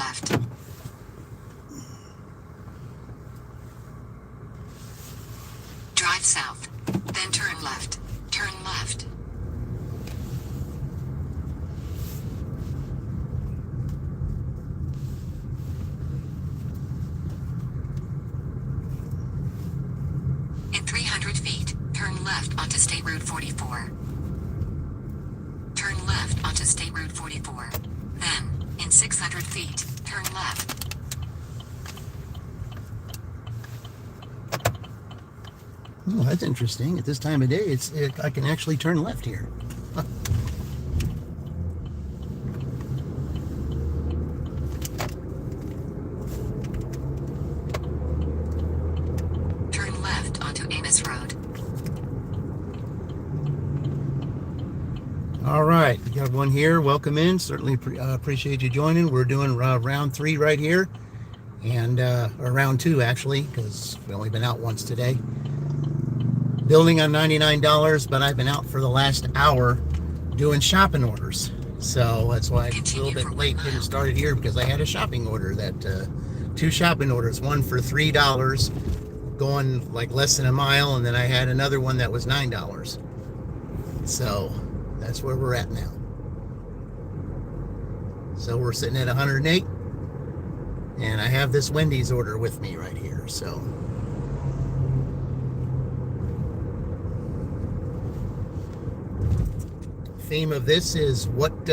left. Drive south. Then turn left. Turn left. In 300 feet, turn left onto State Route 44. Turn left onto State Route 44. Then, in 600 feet, turn left. Oh, that's interesting. At this time of day, I can actually turn left here. Turn left onto Amos Road. All right, we got one here. Welcome in. Certainly appreciate you joining. We're doing round 3 right here, and or round 2 actually, because we've only been out once today. Building on $99, but I've been out for the last hour doing shopping orders. So that's why I'm a little bit late getting started here, because I had a shopping order that 2 shopping orders, one for $3 going like less than a mile, and then I had another one that was $9. So that's where we're at now. So we're sitting at 108, and I have this Wendy's order with me right here. So theme of this is what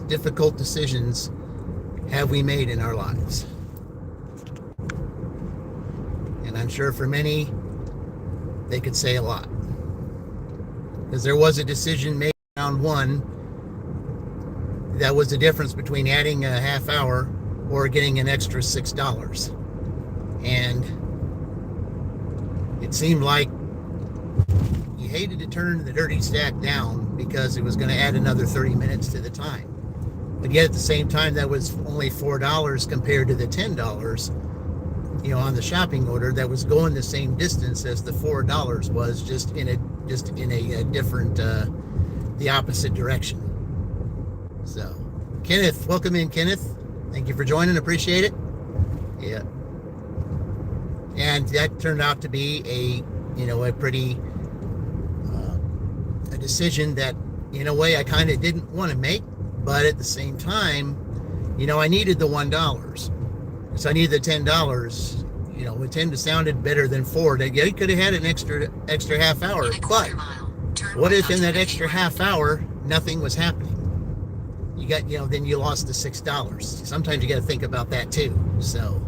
difficult decisions have we made in our lives? And I'm sure for many, they could say a lot, because there was a decision made round 1 that was the difference between adding a half hour or getting an extra $6. And it seemed like you hated to turn the dirty stack down because it was going to add another 30 minutes to the time. But yet at the same time, that was only $4 compared to the $10, on the shopping order that was going the same distance as the $4 was, just in a different, the opposite direction. So, Kenneth, welcome in, Kenneth. Thank you for joining. Appreciate it. Yeah. And that turned out to be a pretty a decision that, in a way, I kind of didn't want to make, but at the same time, I needed the $1. So I needed the $10. It 10 sounded better than 4. Yeah, you could have had an extra half hour, but what if in that extra half hour nothing was happening? You got, then you lost the $6. Sometimes you got to think about that too. So,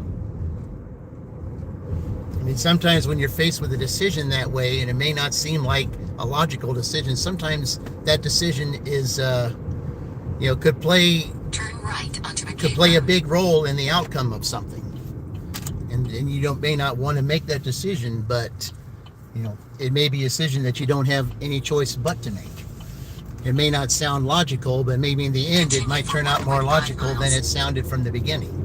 sometimes when you're faced with a decision that way, and it may not seem like a logical decision, sometimes that decision is, could play a big role in the outcome of something. And you may not want to make that decision, but, it may be a decision that you don't have any choice but to make. It may not sound logical, but maybe in the end it might turn out more logical than it sounded from the beginning.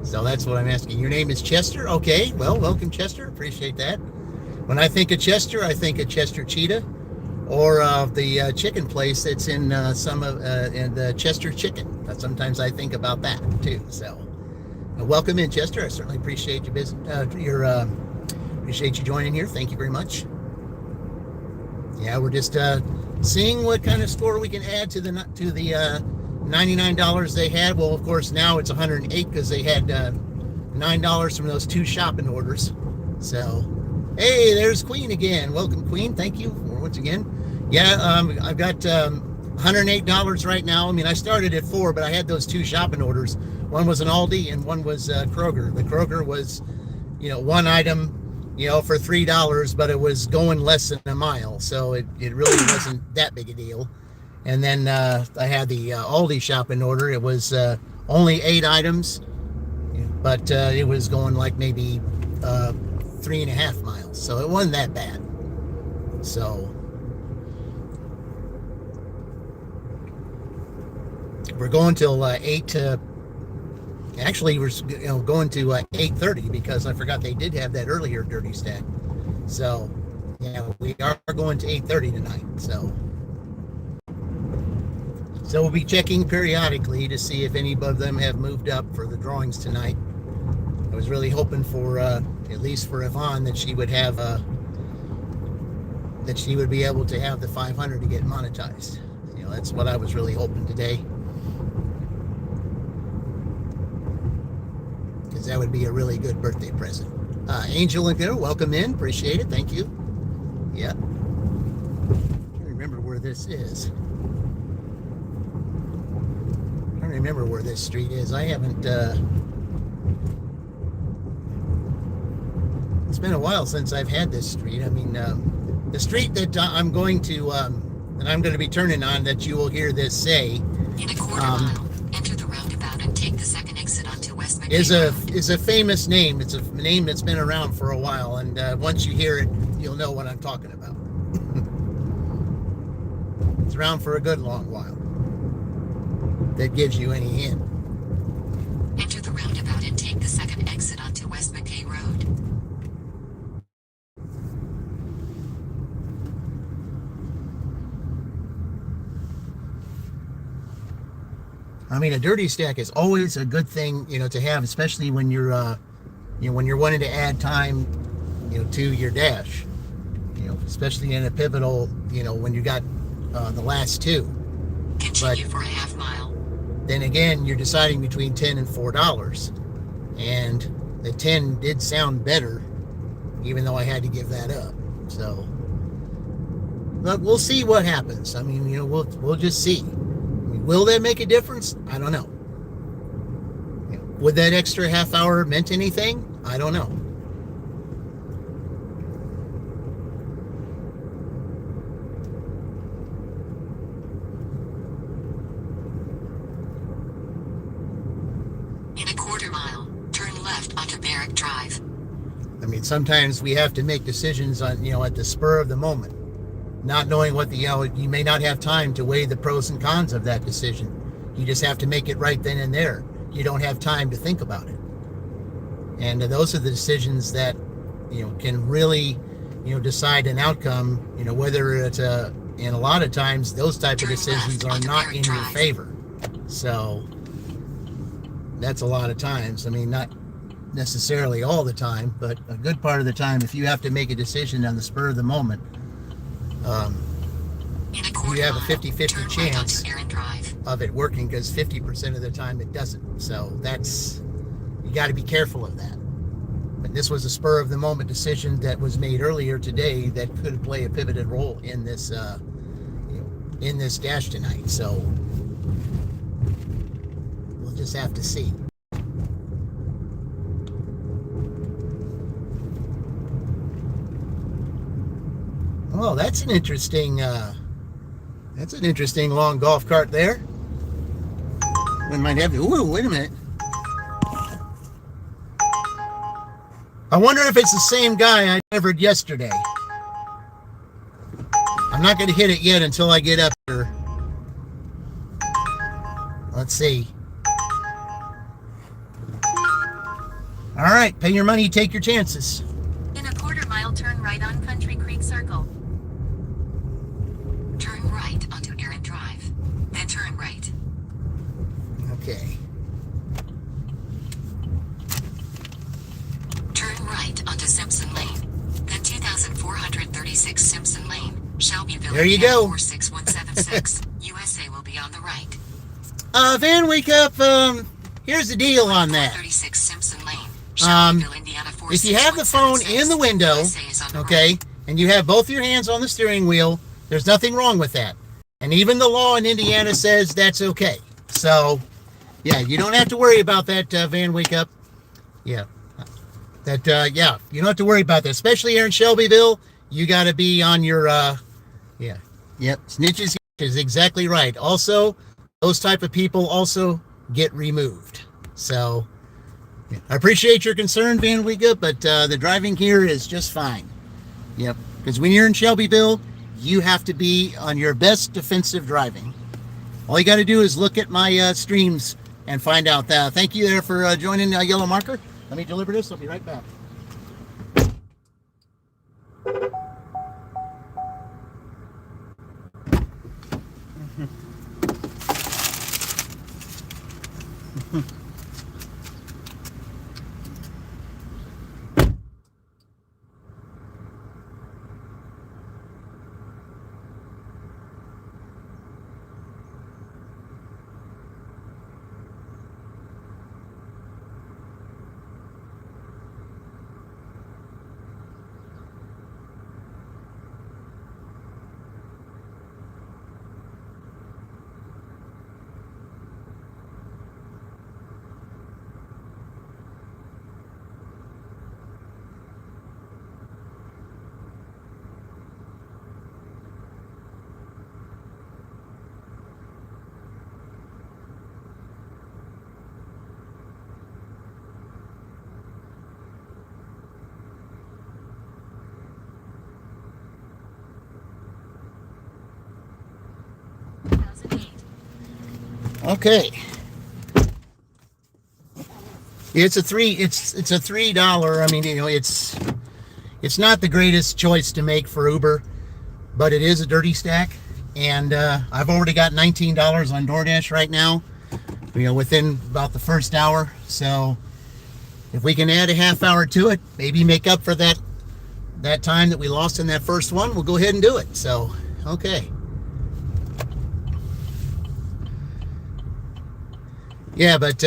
So that's what I'm asking. Your name is Chester? Okay, well, welcome, Chester. Appreciate that. When I think of Chester, I think of Chester Cheetah, or the chicken place that's in in the Chester Chicken. Sometimes I think about that too. So, welcome in, Chester. I certainly appreciate you appreciate you joining here. Thank you very much. Yeah, we're just seeing what kind of score we can add to the $99 they had. Well, of course, now it's 108 because they had $9 from those 2 shopping orders. So, hey, there's Queen again. Welcome, Queen. Thank you once again. Yeah, I've got $108 right now. I started at 4, but I had those 2 shopping orders. One was an Aldi and one was Kroger. The Kroger was, one item, for $3, but it was going less than a mile. So it really wasn't that big a deal. And then I had the Aldi shopping order. It was only 8 items, but it was going like maybe 3.5 miles. So it wasn't that bad. So we're going till 8 to... Actually, we're going to 8:30 because I forgot they did have that earlier dirty stack. So, we are going to 8:30 tonight. So So we'll be checking periodically to see if any of them have moved up for the drawings tonight. I was really hoping for, at least for Yvonne, that she would have, that she would be able to have the 500 to get monetized. You know, that's what I was really hoping today. Because that would be a really good birthday present. Angel and Peter, welcome in. Appreciate it. Thank you. Yeah. I can't remember where this is. I don't remember where this street is. I haven't, it's been a while since I've had this street. I mean, the street that I'm going to, that I'm going to be turning on, that you will hear this say, In a quarter mile, enter the roundabout and take the second exit onto West McKay is a famous name. It's a name that's been around for a while, and once you hear it, you'll know what I'm talking about. It's around for a good long while. That gives you any hint. Enter the roundabout and take the second exit onto West McKay Road. I mean, a dirty stack is always a good thing, you know, to have, especially when you're, you know, when you're wanting to add time, you know, to your dash. You know, especially in a pivotal, you know, when you got the last two. Continue for a half mile. Then again, you're deciding between $10 and $4, and the 10 did sound better, even though I had to give that up. So, but we'll see what happens. I mean, you know, we'll just see. I mean, will that make a difference? I don't know. You know, would that extra half hour meant anything? I don't know. I mean, sometimes we have to make decisions on, you know, at the spur of the moment, not knowing what the, you know, you may not have time to weigh the pros and cons of that decision. You just have to make it right then and there. You don't have time to think about it. And those are the decisions that, you know, can really, you know, decide an outcome, you know, whether it's and a lot of times those type of decisions are not in your favor. So that's a lot of times. I mean, not necessarily all the time, but a good part of the time, if you have to make a decision on the spur of the moment, you have a 50-50 chance of it working, because 50% of the time it doesn't. So that's, you got to be careful of that. But this was a spur of the moment decision that was made earlier today that could play a pivoted role in this, you know, in this dash tonight. So we'll just have to see. Oh, that's an interesting long golf cart there. We might have to, ooh, wait a minute. I wonder if it's the same guy I delivered yesterday. I'm not going to hit it yet until I get up here. Let's see. All right, pay your money, take your chances. In a quarter mile, turn right on Country Creek Circle. Turn right onto Aaron Drive. Then turn right. Okay. Turn right onto Simpson Lane. Then 2436 Simpson Lane, Shelbyville. There you go. 46176. USA will be on the right. Van Wake Up, here's the deal on that. 36 Simpson Lane, Shelbyville, Indiana. If you have the phone in the window, okay, and you have both your hands on the steering wheel, there's nothing wrong with that. And even the law in Indiana says that's okay. So, yeah, you don't have to worry about that, Van Wake Up. Yeah. That, yeah, you don't have to worry about that. Especially here in Shelbyville, you got to be on your, yeah. Yep, snitches is exactly right. Also, those type of people also get removed. So, yeah. I appreciate your concern, Van Wake Up, but the driving here is just fine. Yep, because when you're in Shelbyville, you have to be on your best defensive driving. All you got to do is look at my streams and find out that. Thank you there for joining Yellow Marker. Let me deliver this. I'll be right back. Okay. It's a $3. I mean, it's not the greatest choice to make for Uber, but it is a dirty stack. And I've already got $19 on DoorDash right now, within about the first hour. So if we can add a half hour to it, maybe make up for that time that we lost in that first one, we'll go ahead and do it. So, okay. Yeah, but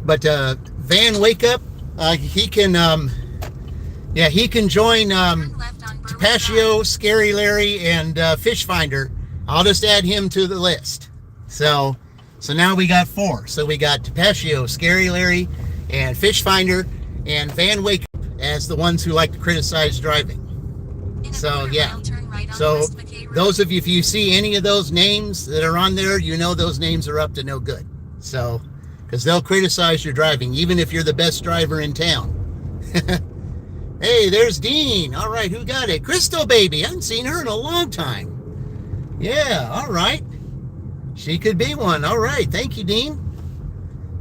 Van Wake Up, he can join Tapatio, Scary Larry, and Fish Finder. I'll just add him to the list. So now we got 4. So we got Tapatio, Scary Larry, and Fish Finder, and Van Wake Up as the ones who like to criticize driving. So yeah. So those of you, if you see any of those names that are on there, those names are up to no good. So, because they'll criticize your driving, even if you're the best driver in town. Hey, there's Dean. All right, who got it? Crystal Baby. I haven't seen her in a long time. Yeah, all right. She could be one. All right, thank you, Dean.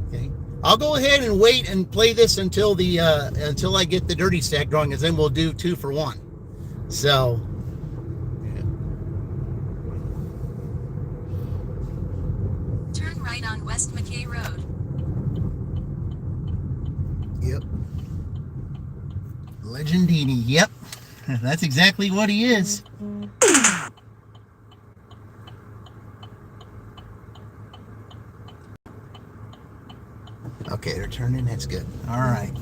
Okay, I'll go ahead and wait and play this until I get the dirty stack going, because then we'll do 2 for 1. So. Turn right on West McKay Road. Yep. Legendini. Yep. That's exactly what he is. Okay, they're turning. That's good. All right.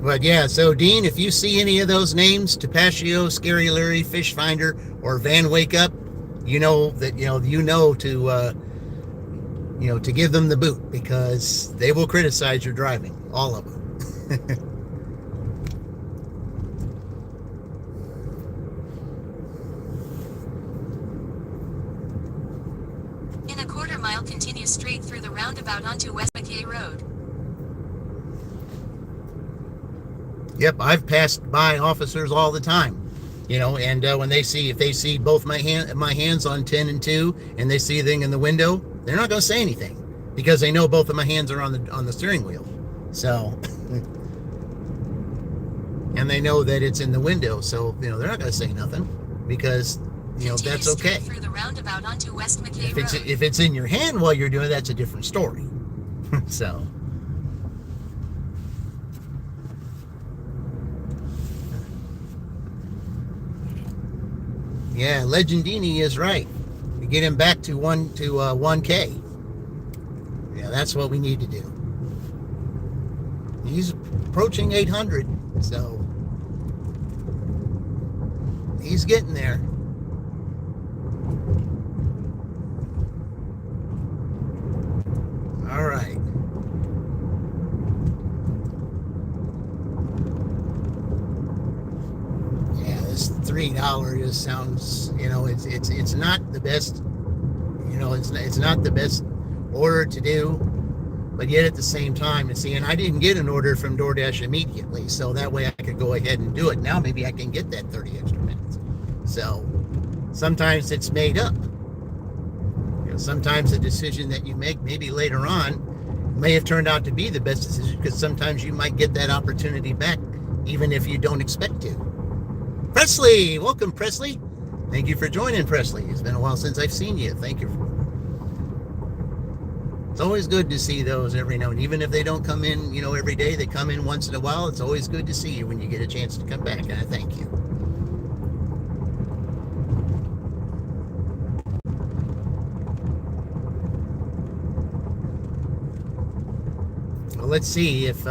But yeah, so Dean, if you see any of those names, Tapatio, Scary Larry, Fish Finder, or Van Wake Up, to give them the boot, because they will criticize your driving, all of them. In a quarter mile, continue straight through the roundabout onto West McKay Road. Yep, I've passed by officers all the time, and when if they see both my hands on 10 and 2, and they see a thing in the window, they're not going to say anything, because they know both of my hands are on the steering wheel. So, and they know that it's in the window, so they're not going to say nothing, because that's okay. Through the roundabout onto West McKay Road. If it's in your hand while you're doing it, that's a different story. So. Yeah, Legendini is right. We get him back to 1K. Yeah, that's what we need to do. He's approaching 800, so he's getting there. All right. $3 just sounds, it's not the best, it's not the best order to do, but yet at the same time, and I didn't get an order from DoorDash immediately, so that way I could go ahead and do it. Now maybe I can get that 30 extra minutes. So sometimes it's made up. Sometimes the decision that you make maybe later on may have turned out to be the best decision, because sometimes you might get that opportunity back even if you don't expect to. Presley, welcome, Presley. Thank you for joining, Presley. It's been a while since I've seen you. Thank you. It's always good to see those every now and even if they don't come in, every day, they come in once in a while. It's always good to see you when you get a chance to come back, and I thank you. Well, let's see if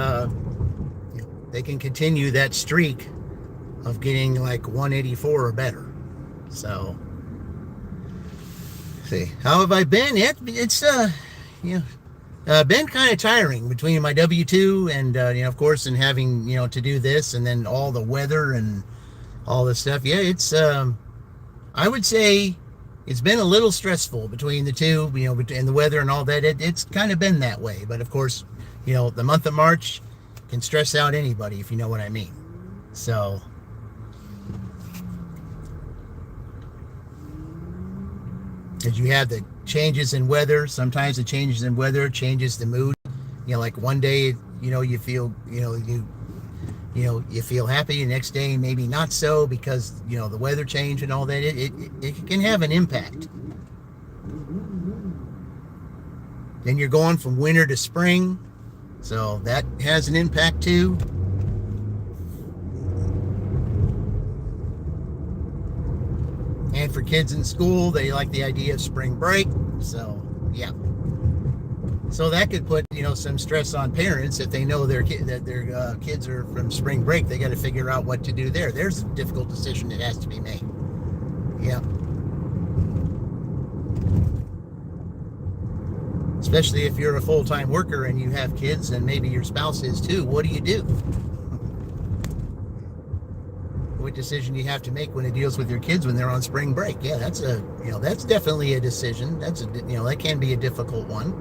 they can continue that streak of getting like 184 or better. So, see, how have I been? It's been kind of tiring between my W-2 and of course, and having to do this, and then all the weather and all this stuff. Yeah, it's I would say it's been a little stressful between the two, and the weather and all that. It's kind of been that way, but of course, the month of March can stress out anybody, if you know what I mean. So, because you have the changes in weather, sometimes the changes in weather changes the mood. Like one day, you feel, you feel happy. The next day, maybe not so, because the weather change and all that. It can have an impact. Then you're going from winter to spring, so that has an impact too. And for kids in school, they like the idea of spring break. So, yeah. So that could put, some stress on parents if they know that their kids are from spring break. They got to figure out what to do there. There's a difficult decision that has to be made. Yeah. Especially if you're a full-time worker and you have kids, and maybe your spouse is too. What do you do? What decision you have to make when it deals with your kids when they're on spring break? Yeah, that's that's definitely a decision. That can be a difficult one.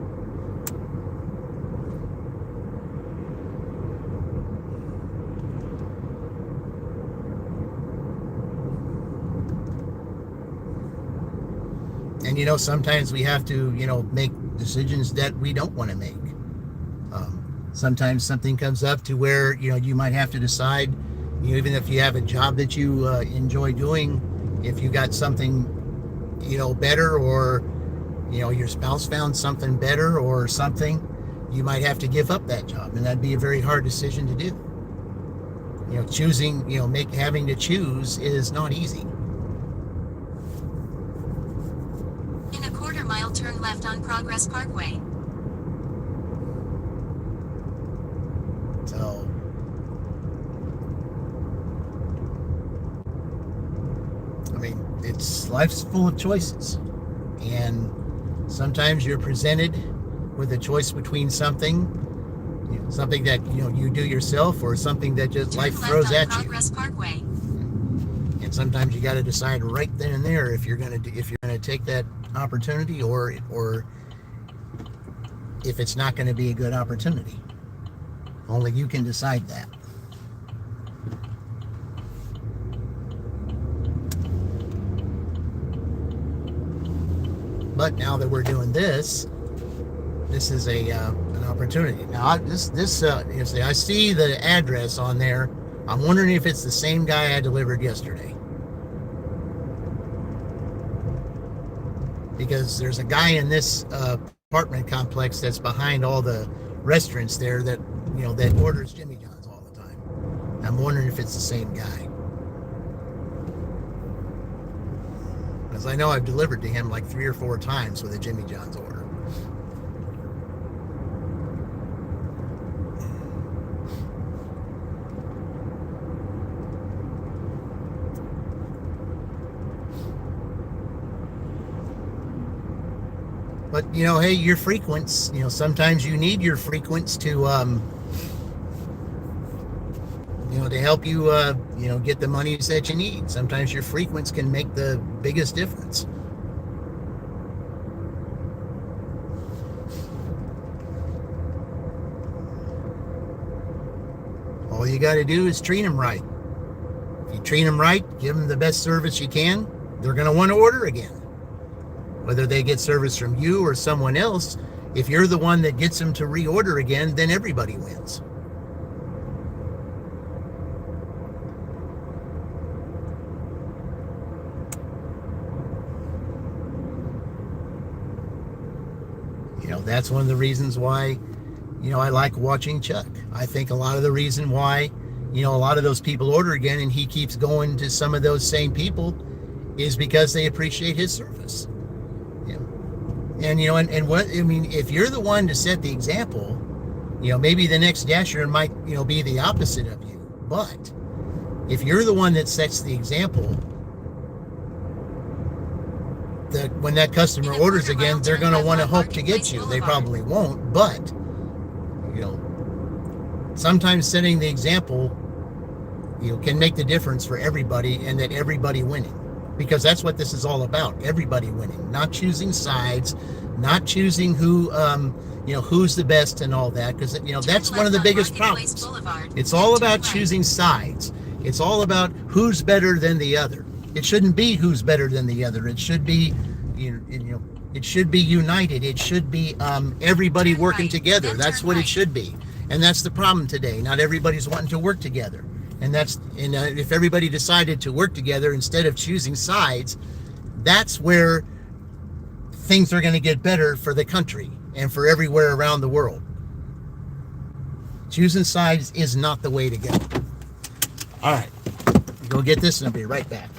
And sometimes we have to make decisions that we don't want to make. Sometimes something comes up to where you might have to decide. Even if you have a job that you enjoy doing, if you got something, better, or, your spouse found something better or something, you might have to give up that job. And that'd be a very hard decision to do. Choosing, having to choose is not easy. In a quarter-mile, turn left on Progress Parkway. So, life's full of choices, and sometimes you're presented with a choice between something that you do yourself, or something that just life throws at you. Progress Parkway. And sometimes you got to decide right then and there if you're going to take that opportunity, or if it's not going to be a good opportunity. Only you can decide that. But now that we're doing this is an opportunity. Now, I see the address on there. I'm wondering if it's the same guy I delivered yesterday. Because there's a guy in this apartment complex that's behind all the restaurants there that orders Jimmy John's all the time. I'm wondering if it's the same guy. Because I know I've delivered to him like 3 or 4 times with a Jimmy John's order. But, hey, your frequents, sometimes you need your frequents to to help you, get the monies that you need. Sometimes your frequents can make the biggest difference. All you got to do is treat them right. If you treat them right, give them the best service you can, they're going to want to order again. Whether they get service from you or someone else, if you're the one that gets them to reorder again, then everybody wins. that's one of the reasons why, I like watching Chuck. I think a lot of the reason why, a lot of those people order again and he keeps going to some of those same people is because they appreciate his service. And what, if you're the one to set the example, maybe the next dasher might, be the opposite of you. But if you're the one that sets the example, that when that customer orders again, they're going to want to hope to get you. They probably won't, but sometimes setting the example, can make the difference for everybody, and that everybody winning, because that's what this is all about. Everybody winning, not choosing sides, not choosing who, who's the best and all that, because that's one of the biggest problems. It's all about choosing sides. It's all about who's better than the other. It shouldn't be who's better than the other. It should be, it should be united. It should be everybody working together. That's what it should be. And that's the problem today. Not everybody's wanting to work together. And if everybody decided to work together instead of choosing sides, that's where things are going to get better for the country and for everywhere around the world. Choosing sides is not the way to go. All right, go get this and I'll be right back.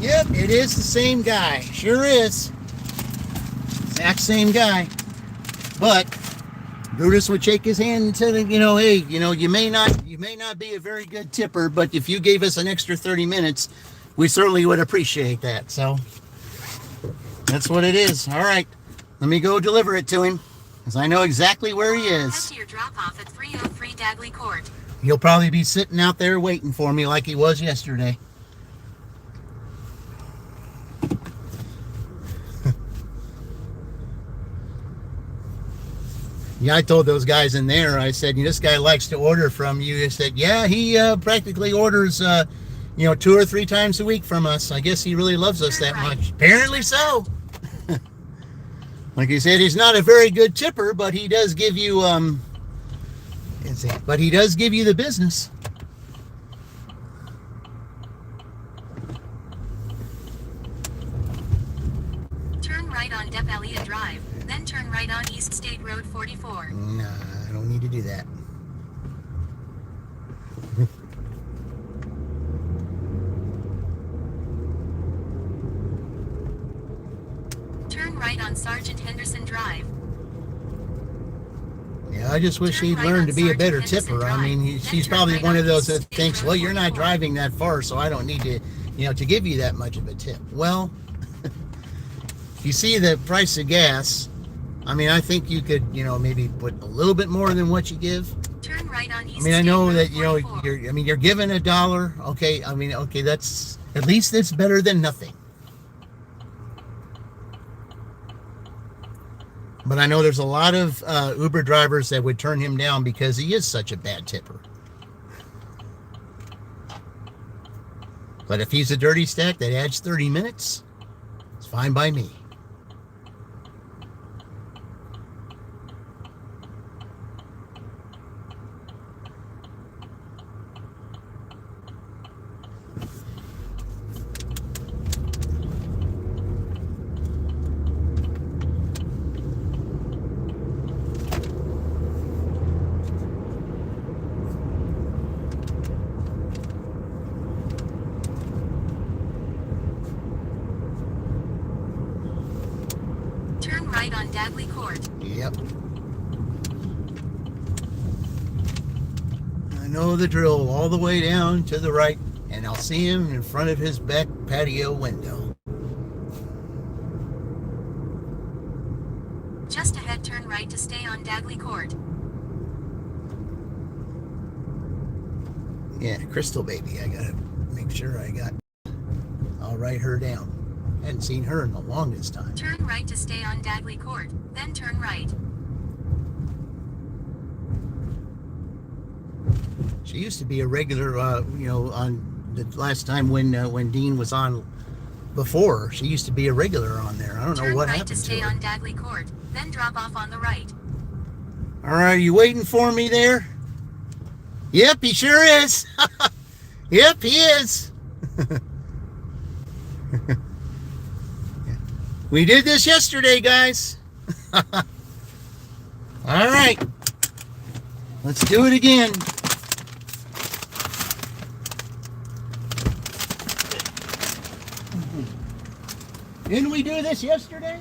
Yep, it is the same guy. Sure is. Exact same guy. But Brutus would shake his hand and tell him, hey, you may not be a very good tipper, but if you gave us an extra 30 minutes, we certainly would appreciate that. So that's what it is. All right, let me go deliver it to him, because I know exactly where he is. Head to your drop-off at 303 Dagley Court. He'll probably be sitting out there waiting for me like he was yesterday. Yeah, I told those guys in there, I said, this guy likes to order from you. I said, yeah, he practically orders, 2 or 3 times a week from us. I guess he really loves us that much. Apparently so. Like he said, he's not a very good tipper, but he does give you, the business. Turn right on Depalia Drive, then turn right on East State Road 44. Nah, I don't need to do that. Turn right on Sergeant Henderson Drive. Yeah, I just wish he'd learn to be a better tipper. I mean, she's probably one of those that thinks, well, you're not driving that far, so I don't need to, to give you that much of a tip. Well, you see the price of gas. I mean, I think you could, maybe put a little bit more than what you give. Turn right on East I mean, I know that, State Road you're given $1. Okay. I mean, okay, that's, at least it's better than nothing. But I know there's a lot of Uber drivers that would turn him down because he is such a bad tipper. But if he's a dirty stack that adds 30 minutes, it's fine by me. right on Dagley Court. Yep. I know the drill, all the way down to the right, and I'll see him in front of his back patio window. Just ahead, turn right to stay on Dagley Court. Yeah, Crystal baby, I gotta make sure I'll write her down. Hadn't seen her in the longest time. Turn right to stay on Dagley Court, then turn right. She used to be a regular, on the last time when Dean was on before. She used to be a regular on there. I don't know what happened to her. Turn right to stay on Dagley Court, then drop off on the right. All right, you waiting for me there? Yep, he sure is. Yep, he is. We did this yesterday, guys. All right, let's do it again. Didn't we do this yesterday?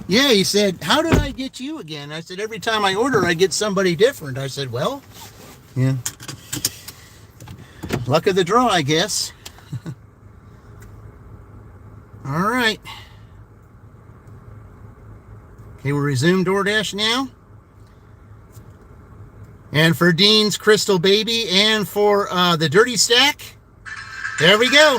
Yeah, he said, how did I get you again? I said, every time I order, I get somebody different. I said, well, yeah, luck of the draw, I guess. All right. Okay, we'll resume DoorDash now. And for Dean's Crystal Baby and for the Dirty Stack, there we go.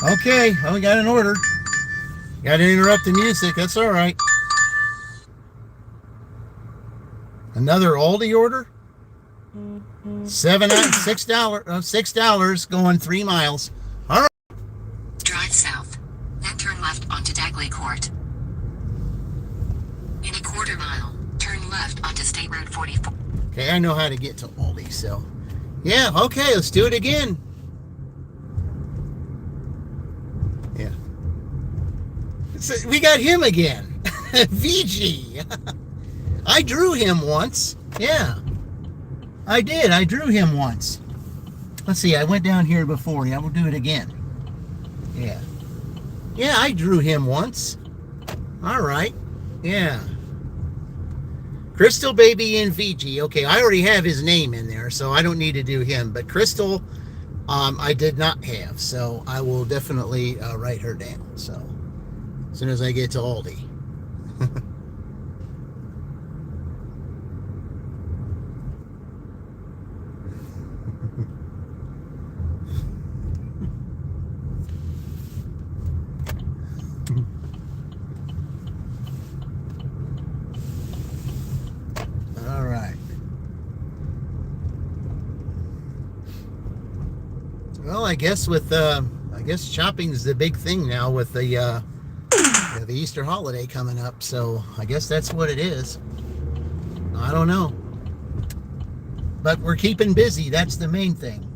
Okay, well, we got an order. Got to interrupt the music. That's all right. Another Aldi order. $6 going 3 miles. All right. Drive south, then turn left onto Dagley Court. In a quarter mile, turn left onto State Road 44. Okay, I know how to get to Aldi, so yeah. Okay, let's do it again. Yeah. So we got him again. VG. I drew him once. Yeah. I did. I drew him once. Let's see. I went down here before. Yeah, we'll do it again. Yeah. Yeah, I drew him once. All right. Yeah. Crystal Baby and VG. Okay, I already have his name in there, so I don't need to do him. But Crystal, I did not have, so I will definitely write her down. So as soon as I get to Aldi. All right. Well, I guess shopping's the big thing now with the Easter holiday coming up. So I guess that's what it is. I don't know, but we're keeping busy. That's the main thing.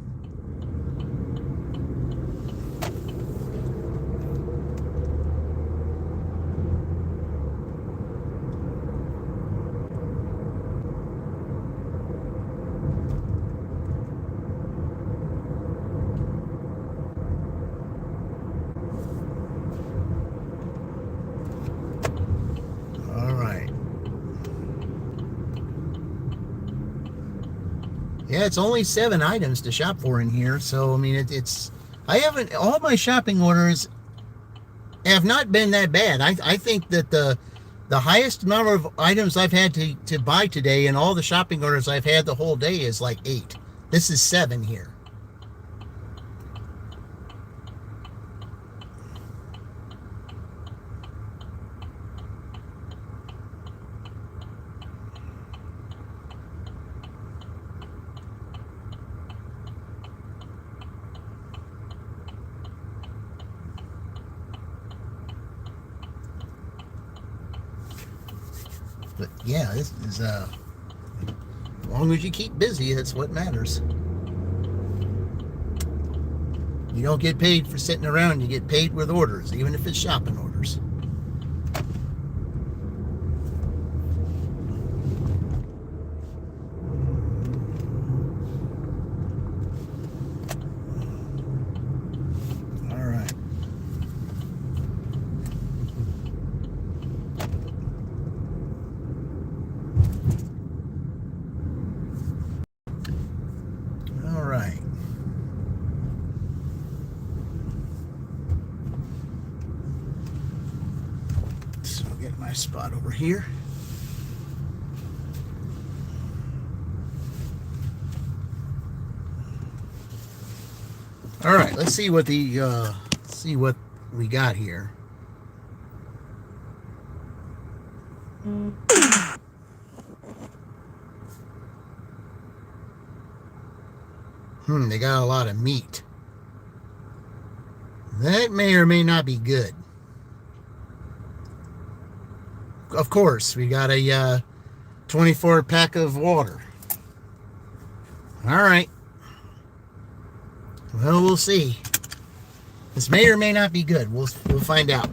Yeah, it's only 7 items to shop for in here. So, I mean, all my shopping orders have not been that bad. I think that the highest number of items I've had to buy today and all the shopping orders I've had the whole day is like 8. This is 7 here. But yeah, this is as long as you keep busy, that's what matters. You don't get paid for sitting around. You get paid with orders, even if it's shopping orders. All right. All right. So I'll get my spot over here. All right, let's see what we got here. They got a lot of meat. That may or may not be good. Of course, we got a 24 pack of water. All right. Well, we'll see. This may or may not be good. We'll find out.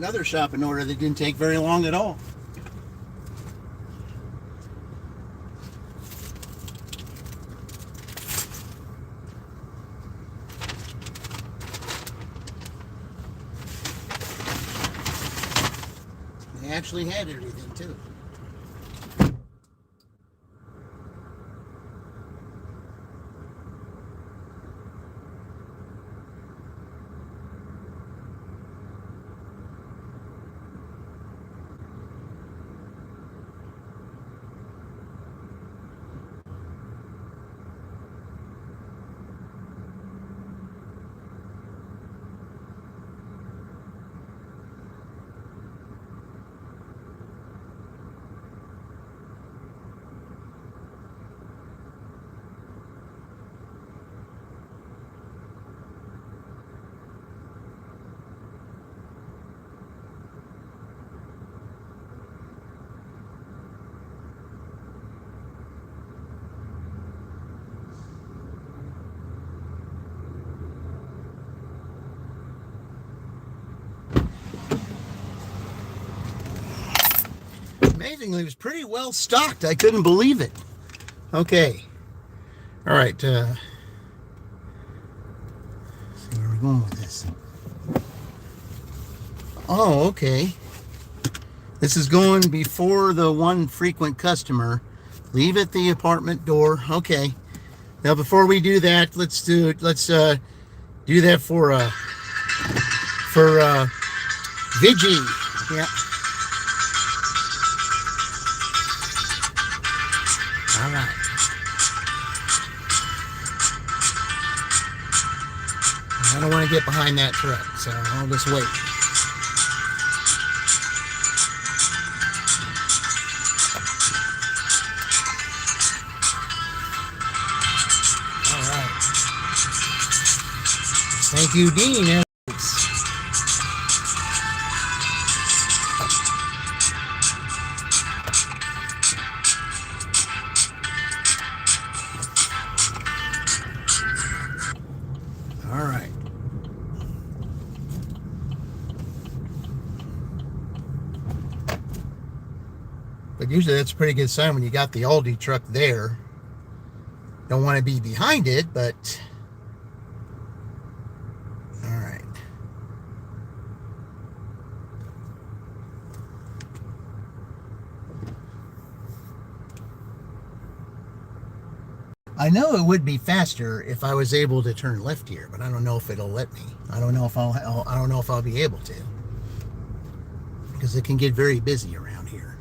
Another shopping order that didn't take very long at all. They actually had everything too. Amazingly, it was pretty well stocked. I couldn't believe it. Okay. All right. See where we're going with this. Oh, okay. This is going before the one frequent customer. Leave at the apartment door. Okay. Now, before we do that, let's do that for Vigi. Yeah. All right. I don't want to get behind that truck, so I'll just wait. All right. Thank you, Dean. All right. But usually that's a pretty good sign when you got the Aldi truck there. Don't want to be behind it, but all right. I know it would be faster if I was able to turn left here, but I don't know if it'll let me. I don't know if I'll be able to, because it can get very busy around here.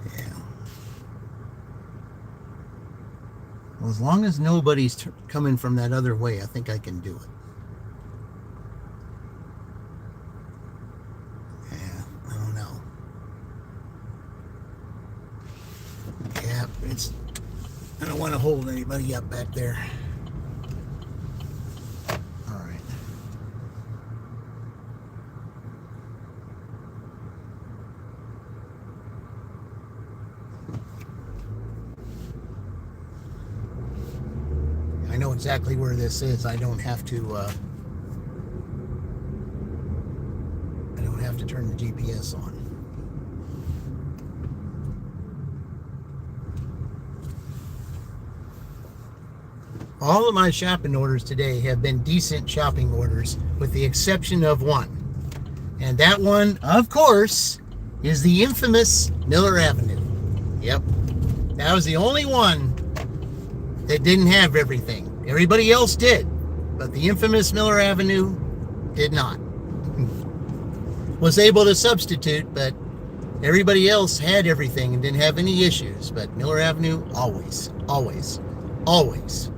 Yeah. Well, as long as nobody's coming from that other way, I think I can do it. I don't want to hold anybody up back there. All right. I know exactly where this is. I don't have to turn the GPS on. All of my shopping orders today have been decent shopping orders, with the exception of one. And that one, of course, is the infamous Miller Avenue. Yep. That was the only one that didn't have everything. Everybody else did, but the infamous Miller Avenue did not. Was able to substitute, but everybody else had everything and didn't have any issues. But Miller Avenue, always, always, always.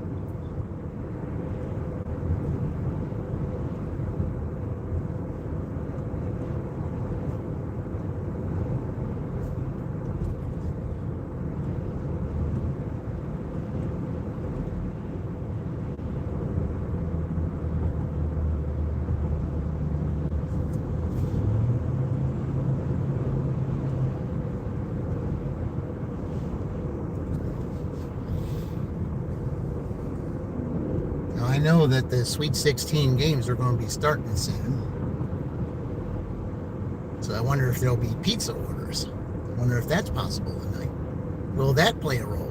I know that the Sweet 16 games are going to be starting soon. So I wonder if there'll be pizza orders. I wonder if that's possible tonight. Will that play a role?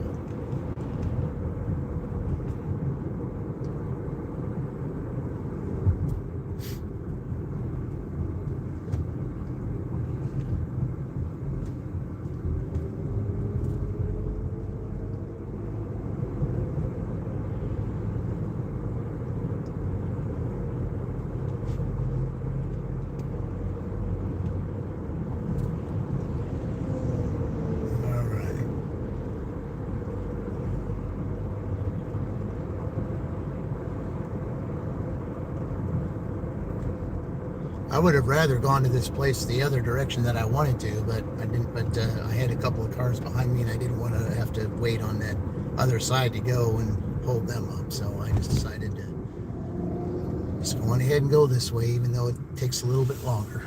I would have rather gone to this place the other direction that I wanted to, but I didn't. But I had a couple of cars behind me, and I didn't want to have to wait on that other side to go and hold them up. So I just decided to just go on ahead and go this way, even though it takes a little bit longer.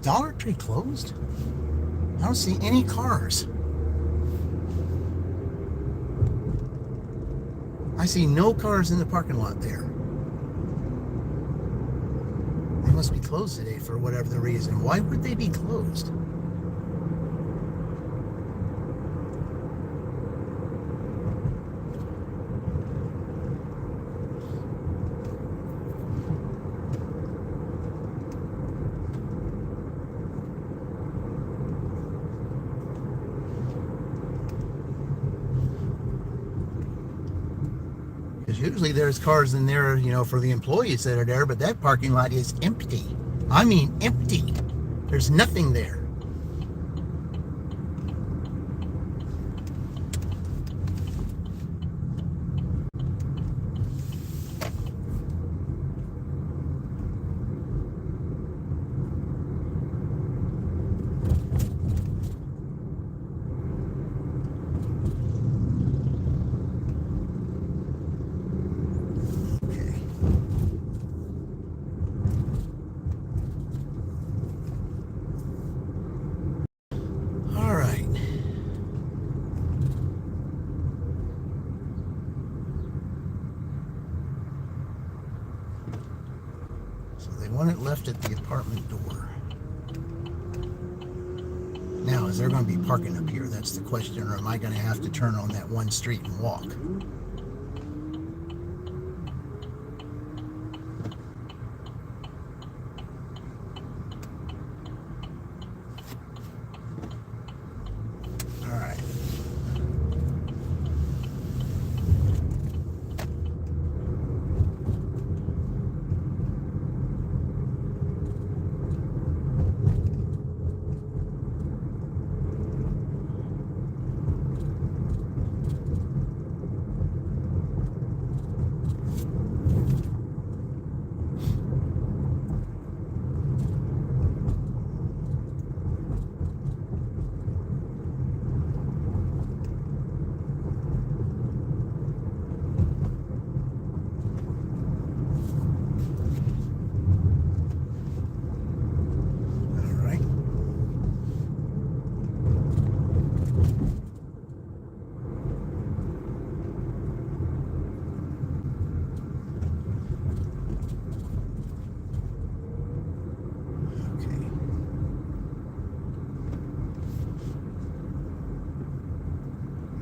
Dollar Tree closed? I don't see any cars. I see no cars in the parking lot there. They must be closed today for whatever the reason. Why would they be closed? Because usually there's cars in there, for the employees that are there, but that parking lot is empty. I mean, empty. There's nothing there. They want it left at the apartment door. Now, is there going to be parking up here? That's the question. Or am I going to have to turn on that one street and walk? All right.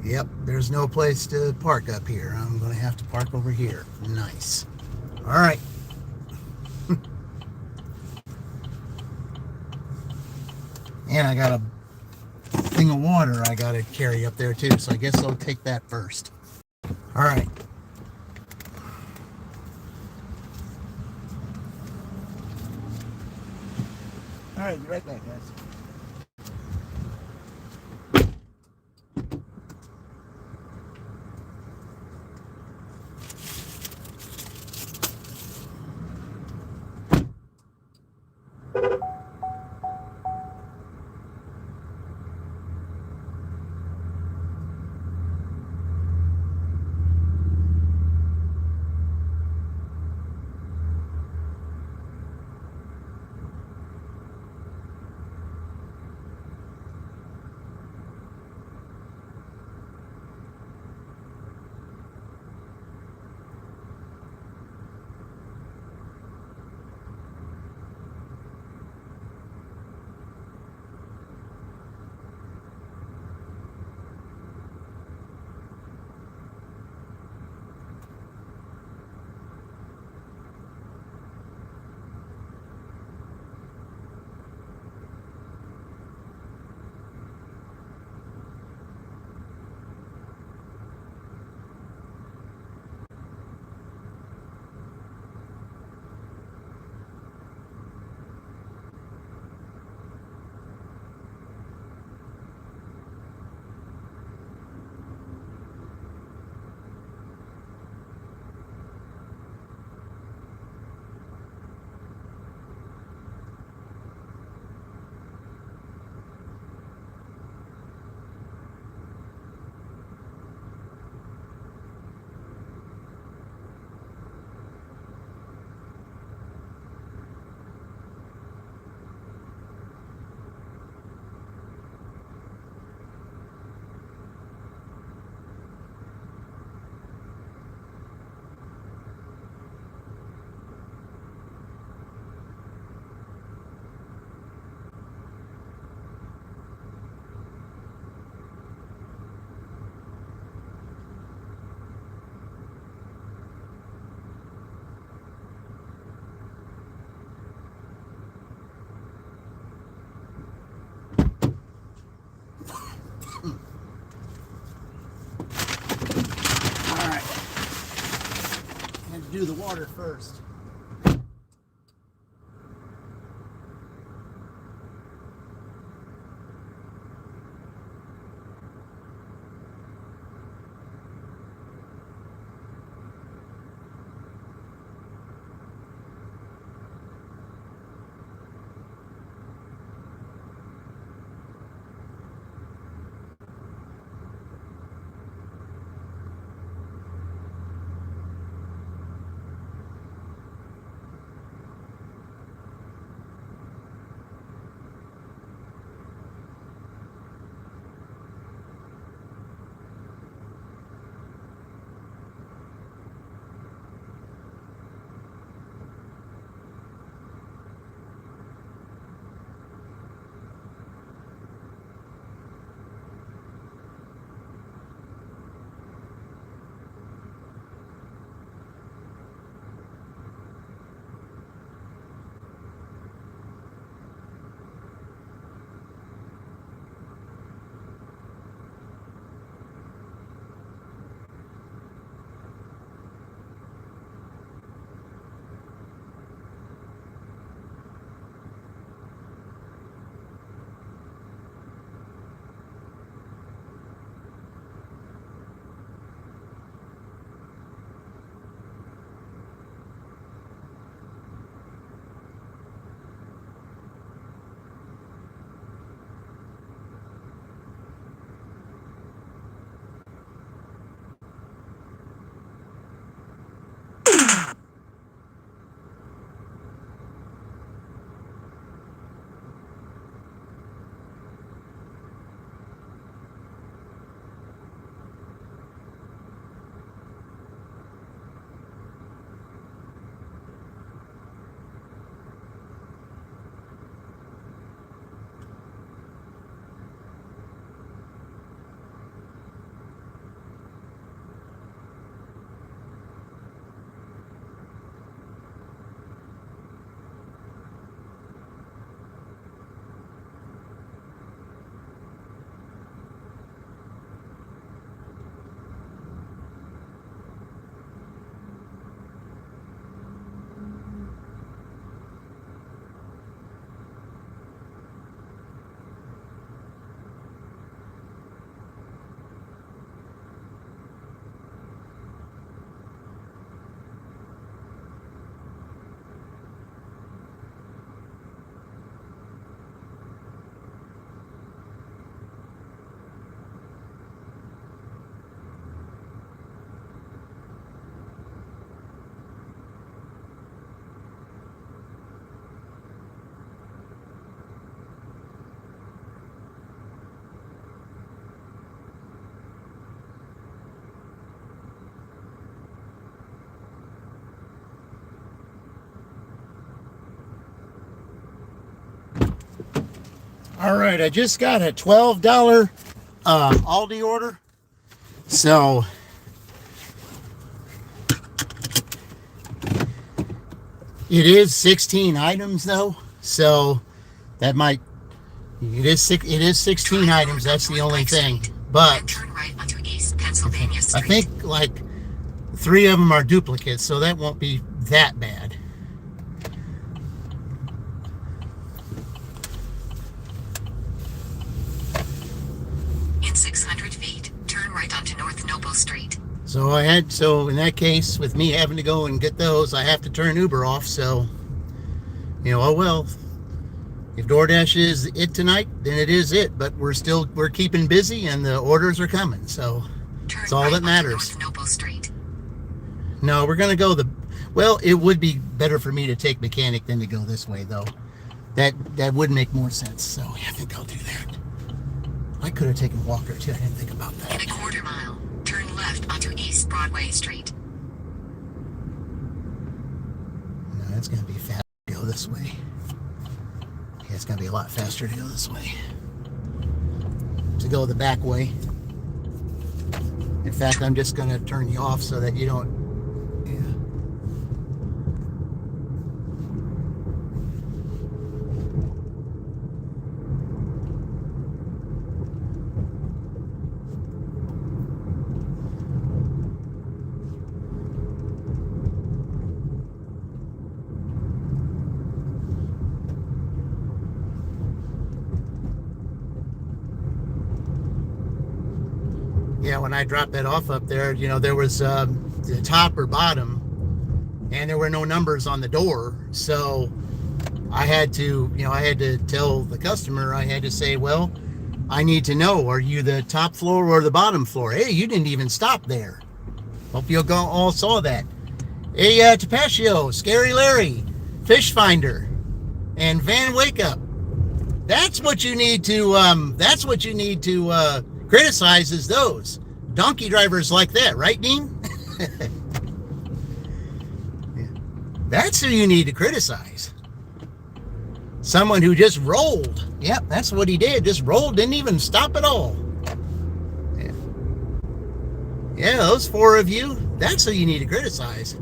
Yep, there's no place to park up here. I'm going to have to park over here. Nice. All right. And I got a thing of water I got to carry up there too, so I guess I'll take that first. All right. All right, be right back, guys. do the water first. All right, I just got a $12 Aldi order. So it is 16 items though. So that might it is 16 items. That's the only thing. But Turn right onto East Pennsylvania I Street. think like 3 of them are duplicates, so that won't be that bad. In 600 feet, turn right onto North Noble Street. So in that case, with me having to go and get those, I have to turn Uber off. So, oh well. If DoorDash is it tonight, then it is it. But we're keeping busy, and the orders are coming. So it's all that matters. North Noble Street. No, we're gonna go well, it would be better for me to take mechanic than to go this way, though. That would make more sense. So yeah, I think I'll do that. I could have taken Walker too. I didn't think about that. In a quarter mile, turn left onto East Broadway Street. No, it's gonna be fast to go this way. Yeah, it's gonna be a lot faster to go this way. To go the back way. In fact, I'm just gonna turn you off so that you don't. Yeah. when I dropped that off up there, there was the top or bottom, and there were no numbers on the door. So I had to tell the customer, I had to say, well, I need to know, are you the top floor or the bottom floor? Hey, you didn't even stop there. Hope you all saw that. Hey, Tapatio, Scary Larry, Fish Finder, and Van Wake Up. That's what you need to criticize, is those donkey drivers like that, right, Dean? Yeah. That's who you need to criticize. Someone who just rolled. Yep, that's what he did. Just rolled, didn't even stop at all. Yeah, yeah, those four of you, that's who you need to criticize.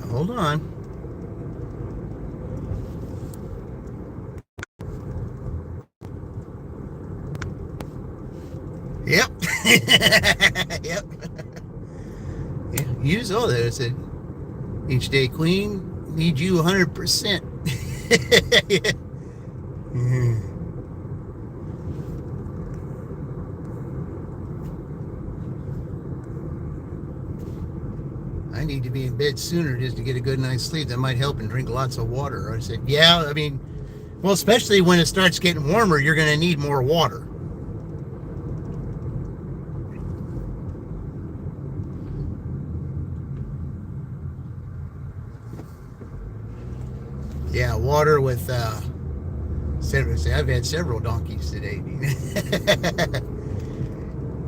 Hold on. Yep. Yep. Yeah, use all that. I said, each day queen needs you 100%. Yeah. I need to be in bed sooner just to get a good night's sleep. That might help, and drink lots of water. I said, yeah, I mean, well, especially when it starts getting warmer, you're going to need more water. Yeah, water with, I've had several donkeys today.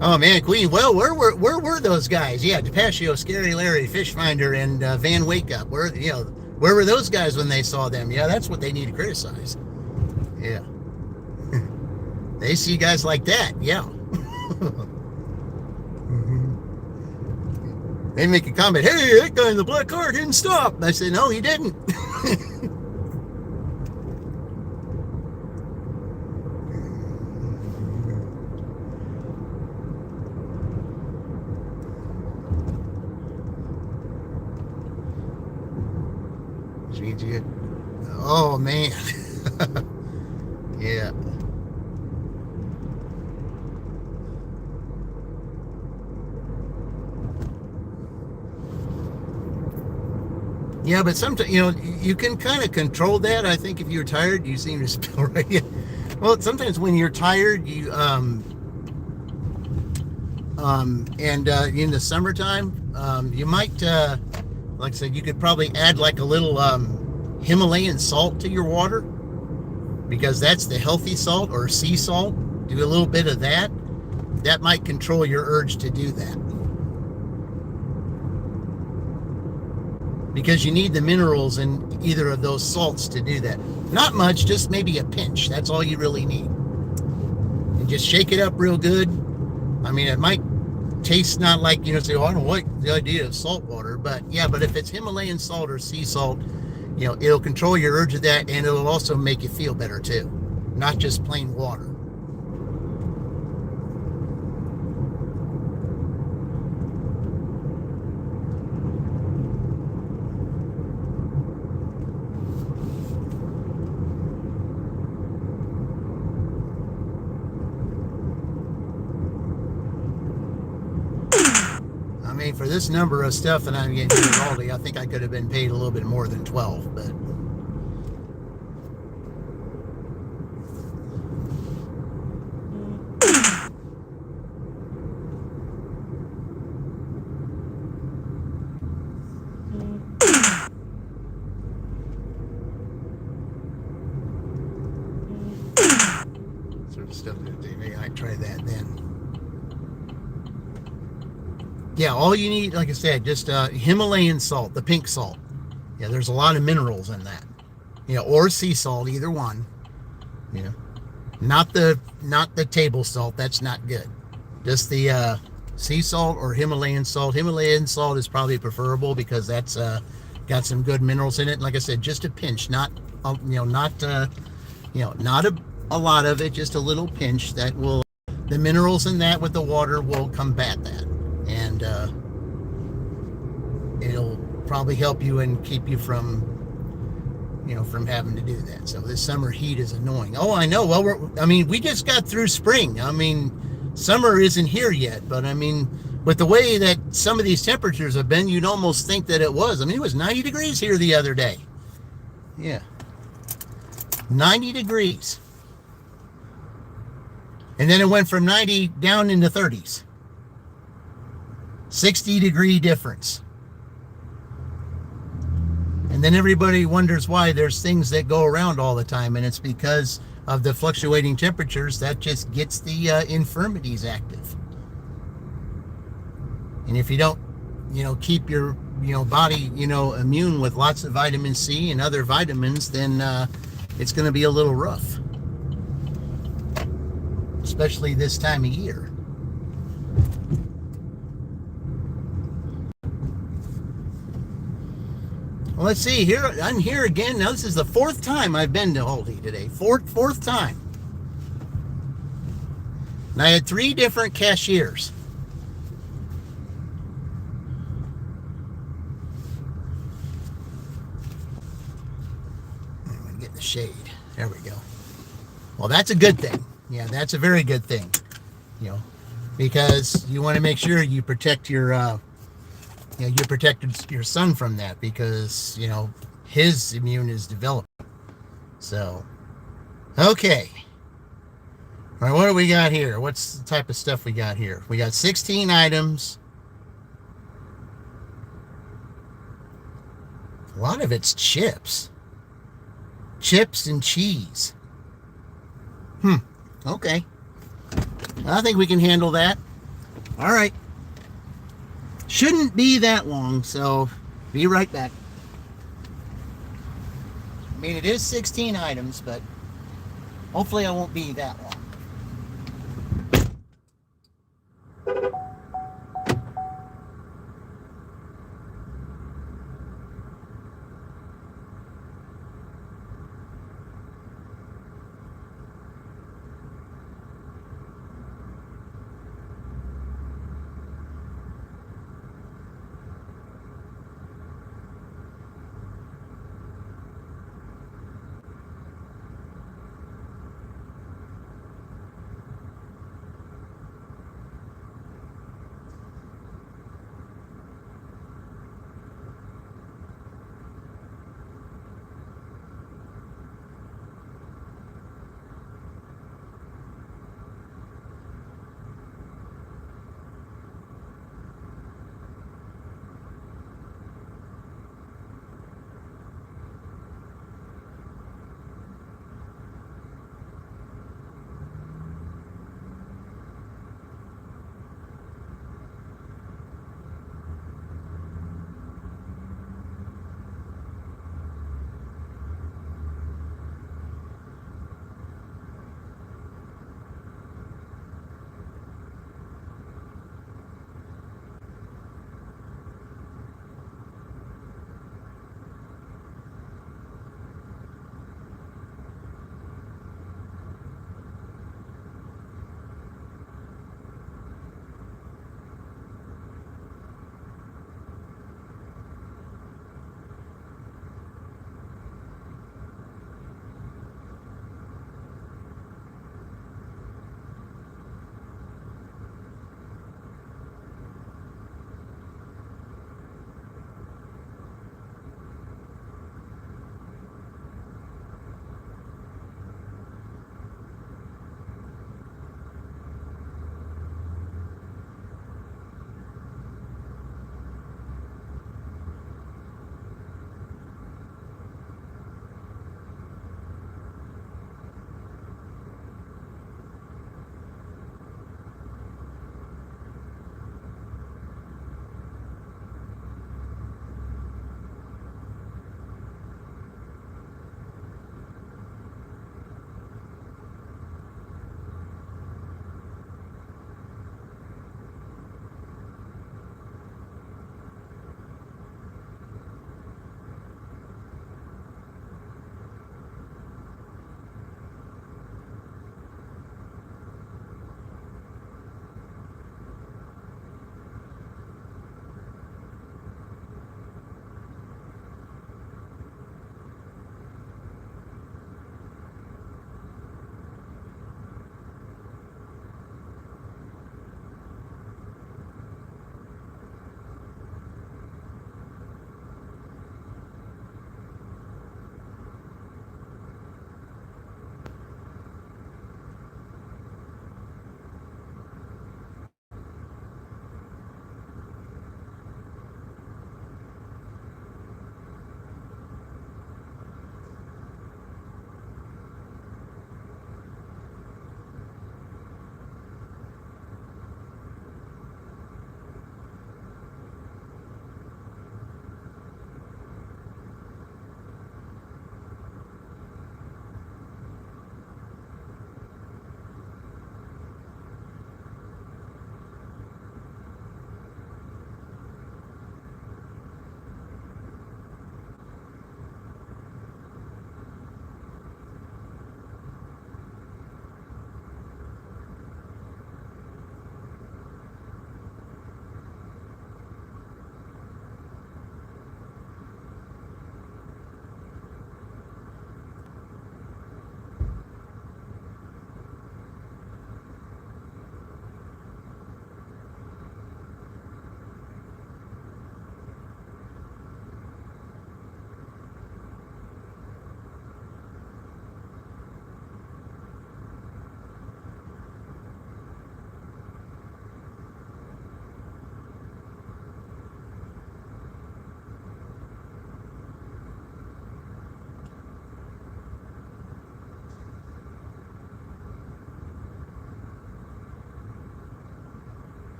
Oh man, Queen. Well, where were those guys? Yeah, Tapatio, Scary Larry, Fish Finder, and Van Wake Up. Where were those guys when they saw them? Yeah, that's what they need to criticize. Yeah, they see guys like that. Yeah. They make a comment. Hey, that guy in the black car didn't stop. I said, no, he didn't. Oh man. Yeah. Yeah, but sometimes you can kind of control that. I think if you're tired, you seem to spill right in. Well, sometimes when you're tired, you in the summertime, you might like I said, you could probably add like a little Himalayan salt to your water, because that's the healthy salt, or sea salt. Do a little bit of that. That might control your urge to do that, because you need the minerals in either of those salts to do that. Not much, just maybe a pinch. That's all you really need. And just shake it up real good. I mean, it might taste not like, say, oh, I don't like the idea of salt water, but yeah, but if it's Himalayan salt or sea salt, it'll control your urge of that, and it'll also make you feel better too, not just plain water. I mean, for this number of stuff that I'm getting here at Aldi, I think I could have been paid a little bit more than 12, but sort of stuff that maybe I try that then. Yeah, all you need, like I said, just Himalayan salt, the pink salt. Yeah, there's a lot of minerals in that. Or sea salt, either one. Not the table salt. That's not good. Just the sea salt or Himalayan salt. Himalayan salt is probably preferable because that's got some good minerals in it. Like I said, just a pinch, not not a lot of it, just a little pinch. That will, the minerals in that with the water will combat that. And it'll probably help you and keep you from from having to do that. So this summer heat is annoying. Oh, I know. Well, we just got through spring. Summer isn't here yet, but with the way that some of these temperatures have been, you'd almost think that it was. It was 90 degrees here the other day. Yeah. 90 degrees. And then it went from 90 down into 30s. 60-degree difference. And then everybody wonders why there's things that go around all the time, and it's because of the fluctuating temperatures that just gets the infirmities active. And if you don't, keep your, body, immune with lots of vitamin C and other vitamins, then it's going to be a little rough, especially this time of year. Well, let's see here. I'm here again. Now this is the fourth time I've been to Aldi today. Fourth time. And I had 3 different cashiers. I'm gonna get in the shade. There we go. Well, that's a good thing. Yeah, that's a very good thing. Because you want to make sure you protect your you protected your son from that, because his immune is developing. So okay, all right, what do we got here? What's the type of stuff we got here? We got 16 items. A lot of it's chips and cheese. Okay, I think we can handle that. All right. Shouldn't be that long, so be right back. It is 16 items, but hopefully I won't be that long.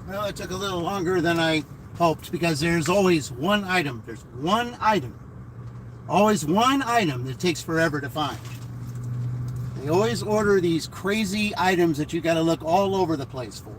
Well, it took a little longer than I hoped because there's always one item. There's one item. Always one item that takes forever to find. They always order these crazy items that you got to look all over the place for.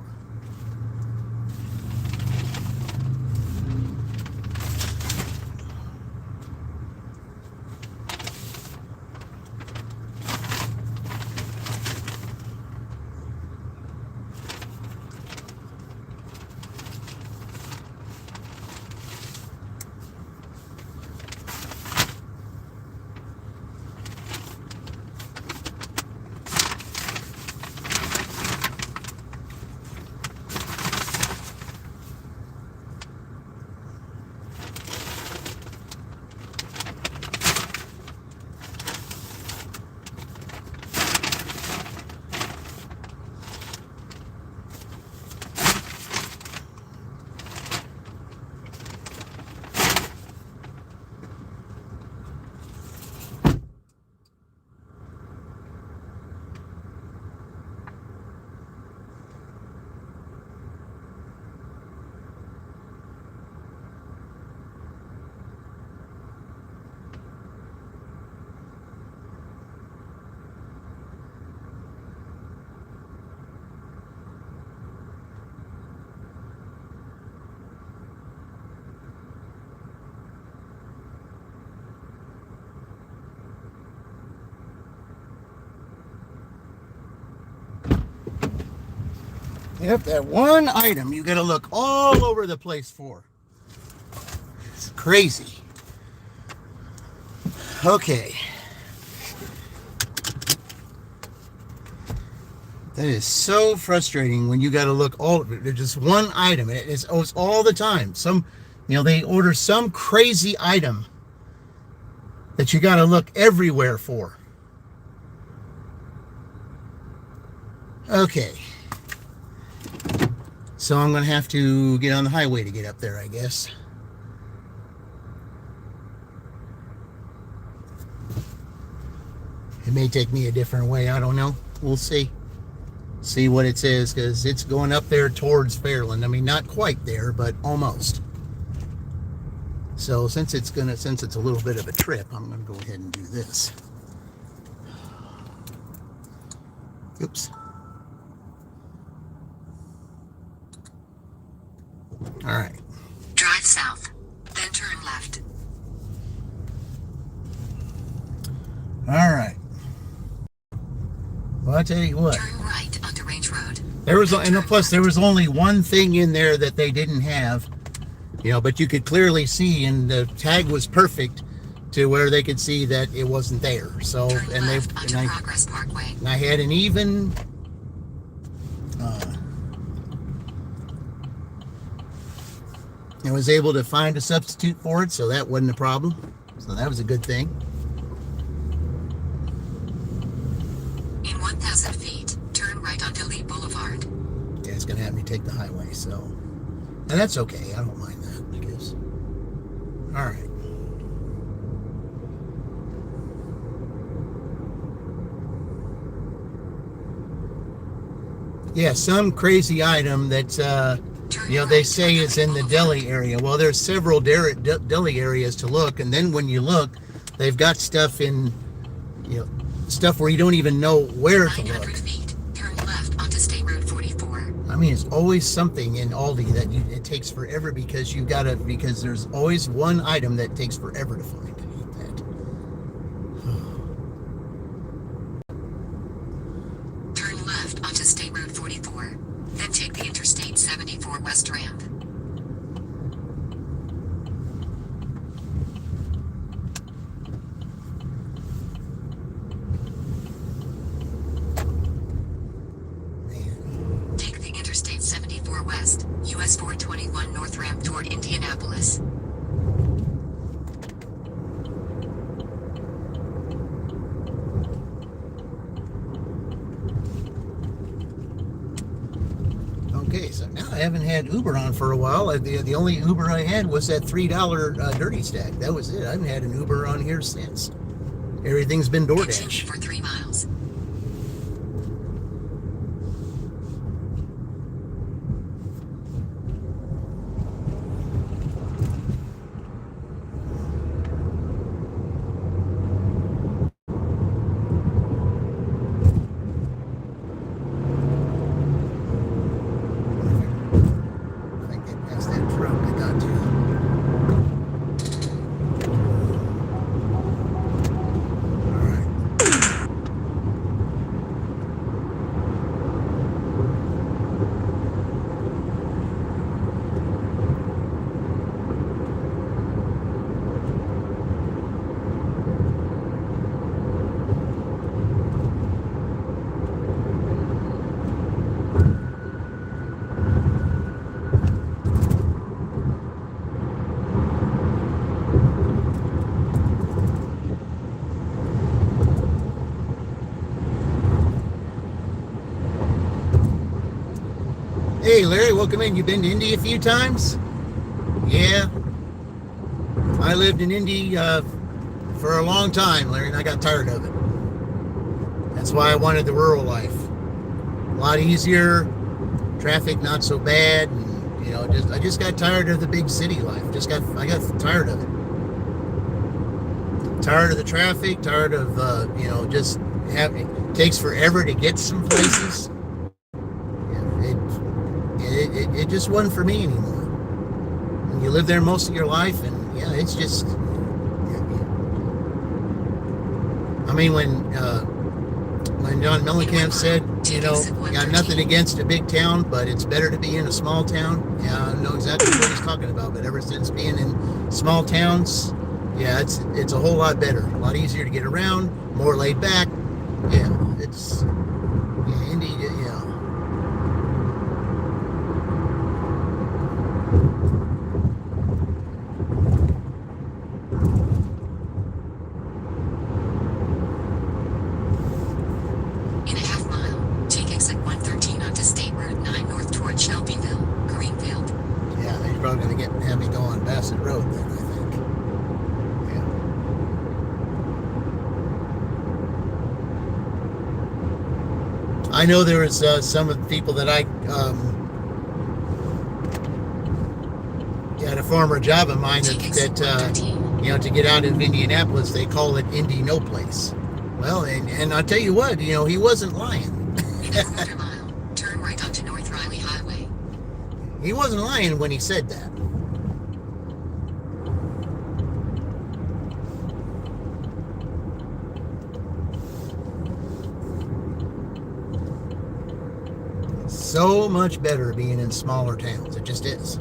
Yep, that one item you gotta look all over the place for. It's crazy. Okay. That is so frustrating when you gotta look all, there's just one item. It's all the time. They order some crazy item that you gotta look everywhere for. Okay. So I'm going to have to get on the highway to get up there, I guess. It may take me a different way. I don't know. We'll see. See what it says, because it's going up there towards Fairland. I mean, not quite there, but almost. So since it's a little bit of a trip, I'm going to go ahead and do this. Oops. All right. Drive south, then turn left. All right. Well, I tell you what. Turn right onto Range Road. There was only one thing in there that they didn't have, but you could clearly see, and the tag was perfect to where they could see that it wasn't there. So, Progress Parkway. And I had an even. I was able to find a substitute for it, so that wasn't a problem. So that was a good thing. In 1,000 feet, turn right onto Lee Boulevard. Yeah, it's going to have me take the highway, so. And that's okay. I don't mind that, I guess. All right. Yeah, some crazy item that's, they say is in the deli area. Well, there's several deli areas to look, and then when you look, they've got stuff in, stuff where you don't even know where to look. 900 feet, turn left onto State Road 44. I mean, it's always something in Aldi that it takes forever because there's always one item that takes forever to find. I hate that. Turn left onto State Road 44, then take the Interstate 74 West Ramp. Take the Interstate 74 West, US 421 North Ramp toward Indianapolis. Okay, so now I haven't had Uber on for a while. The only Uber I had was that $3 dirty stack. That was it. I haven't had an Uber on here since. Everything's been DoorDash. For 3 miles. Hey, Larry, welcome in. You been to Indy a few times? Yeah, I lived in Indy for a long time, Larry, and I got tired of it. That's why I wanted the rural life. A lot easier, traffic not so bad, and just I just got tired of the big city life. I got tired of it. Tired of the traffic. Tired of just having it takes forever to get some places. It just wasn't for me anymore. When you live there most of your life, and yeah, it's just. I mean, when John Mellencamp said, got nothing against a big town, but it's better to be in a small town. Yeah, I know exactly what he's talking about. But ever since being in small towns, yeah, it's a whole lot better, a lot easier to get around, more laid back. Yeah, Indy, yeah. In a half mile, take exit 113 onto State Route 9 north toward Shelbyville, Greenfield. Yeah, he's probably going to have me go on Bassett Road then, I think. I know there was some of the people that I had a former job of mine that to get out of Indianapolis, they call it Indy No Place. Well, and I'll tell you what, he wasn't lying. In a quarter mile, turn right onto North Riley Highway. He wasn't lying when he said that. So much better being in smaller towns. It just is.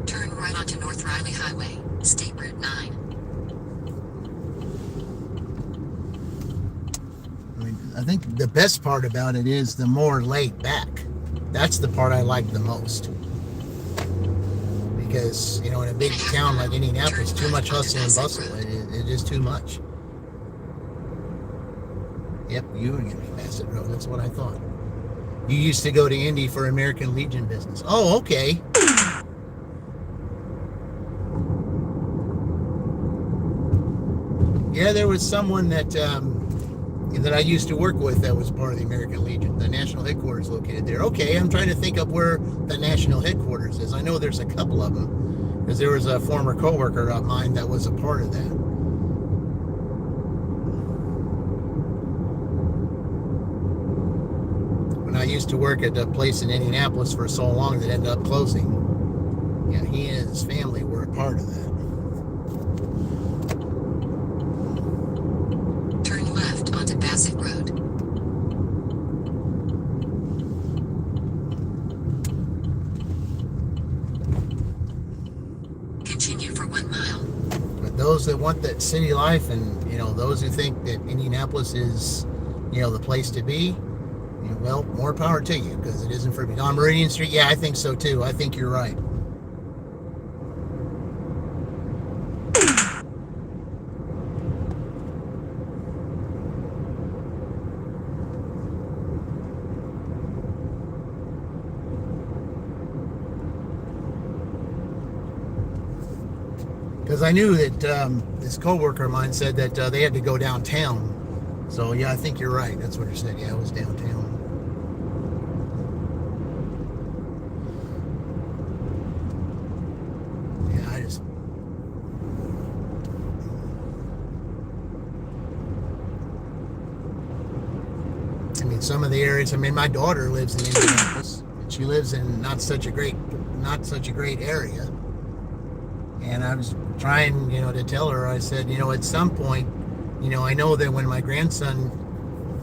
Turn right onto North Riley Highway, State Route 9. I mean, I think the best part about it is the more laid back. That's the part I like the most. Because, in a big town like Indianapolis, too much hustle and bustle. It is too much. Yep, you were going to be Bassett Road. That's what I thought. You used to go to Indy for American Legion business. Oh, okay. Yeah, there was someone that I used to work with that was part of the American Legion. The national headquarters located there. Okay, I'm trying to think of where the national headquarters is. I know there's a couple of them because there was a former coworker of mine that was a part of that. I used to work at a place in Indianapolis for so long that ended up closing. Yeah, he and his family were a part of that. Turn left onto Bassett Road. Continue for 1 mile. But those that want that city life, and those who think that Indianapolis is, the place to be, well, more power to you, because it isn't for me. On Meridian Street, yeah, I think so too. I think you're right. Because I knew that this coworker of mine said that they had to go downtown. So yeah, I think you're right. That's what he said. Yeah, it was downtown. Some of the areas. I mean, my daughter lives in Indianapolis. She lives in not such a great area. And I was trying, to tell her. I said, at some point, I know that when my grandson,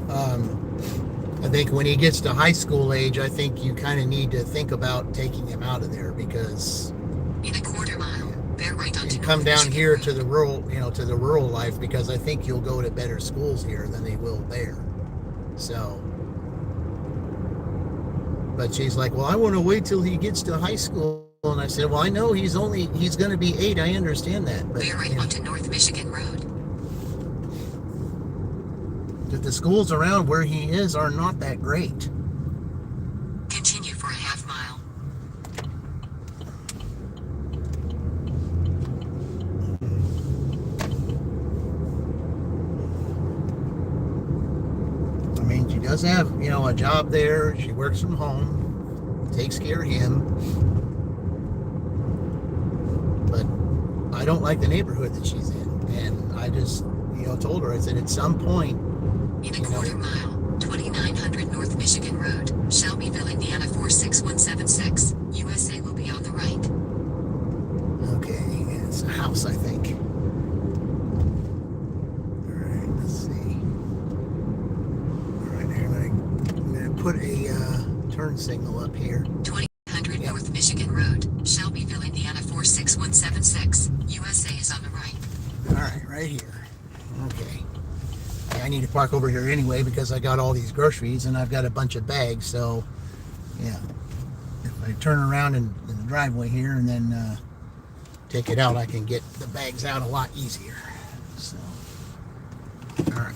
I think when he gets to high school age, I think you kind of need to think about taking him out of there, because in a quarter mile, bear right onto you come down here to the rural, to the rural life, because I think you'll go to better schools here than they will there. So, but she's like, well, I want to wait till he gets to high school. And I said, well, I know he's going to be 8. I understand that. But bear right onto North Michigan Road. That the schools around where he is are not that great. Continue for a does have, a job there. She works from home, takes care of him. But I don't like the neighborhood that she's in. And I just, told her, I said, at some point, in a quarter mile, 2900 North Michigan Road, Shelbyville, Indiana 46176. USA will be on the right. Okay, it's a house, I think. All right, let's see. All right, I'm going to put a turn signal up here. 2800 North Michigan Road, Shelbyville, Indiana 46176. USA is on the right. All right here. Okay. Yeah, I need to park over here anyway because I got all these groceries and I've got a bunch of bags. So, yeah. If I turn around in the driveway here and then take it out, I can get the bags out a lot easier. So, all right.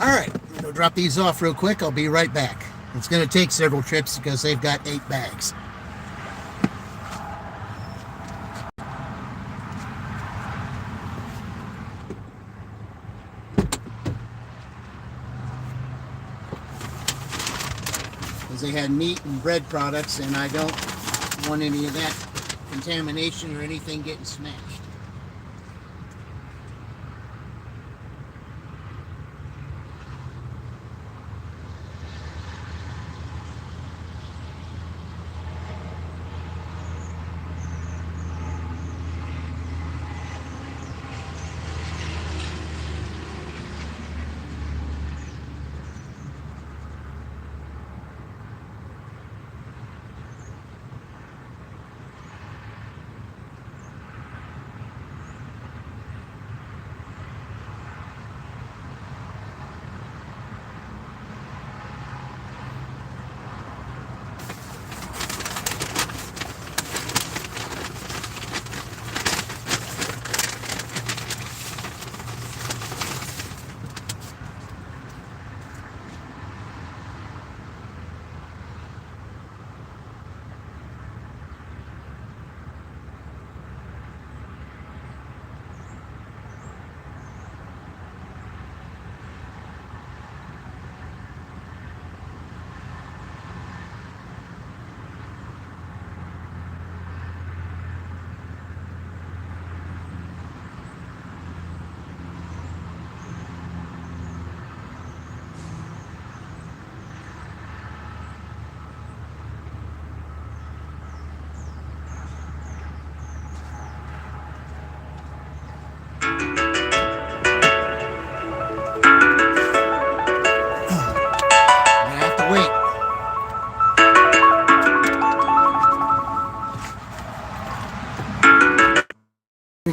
All right. I'm going to drop these off real quick. I'll be right back. It's going to take several trips because they've got 8 bags. They had meat and bread products, and I don't want any of that contamination or anything getting smashed.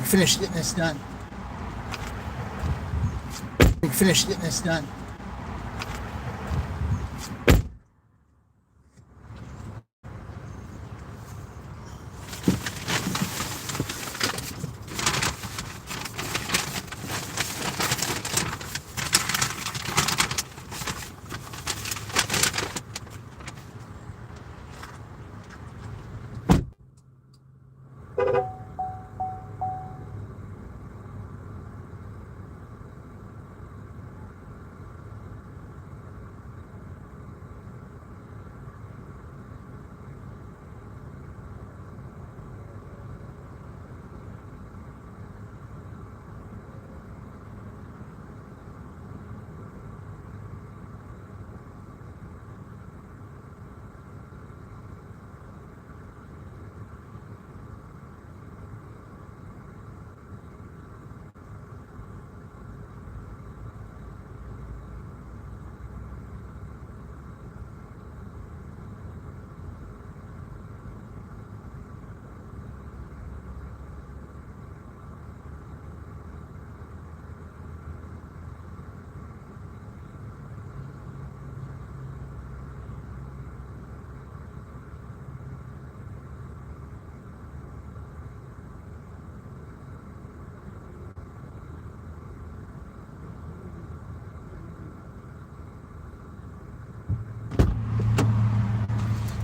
Finish getting this done. Finish getting this done.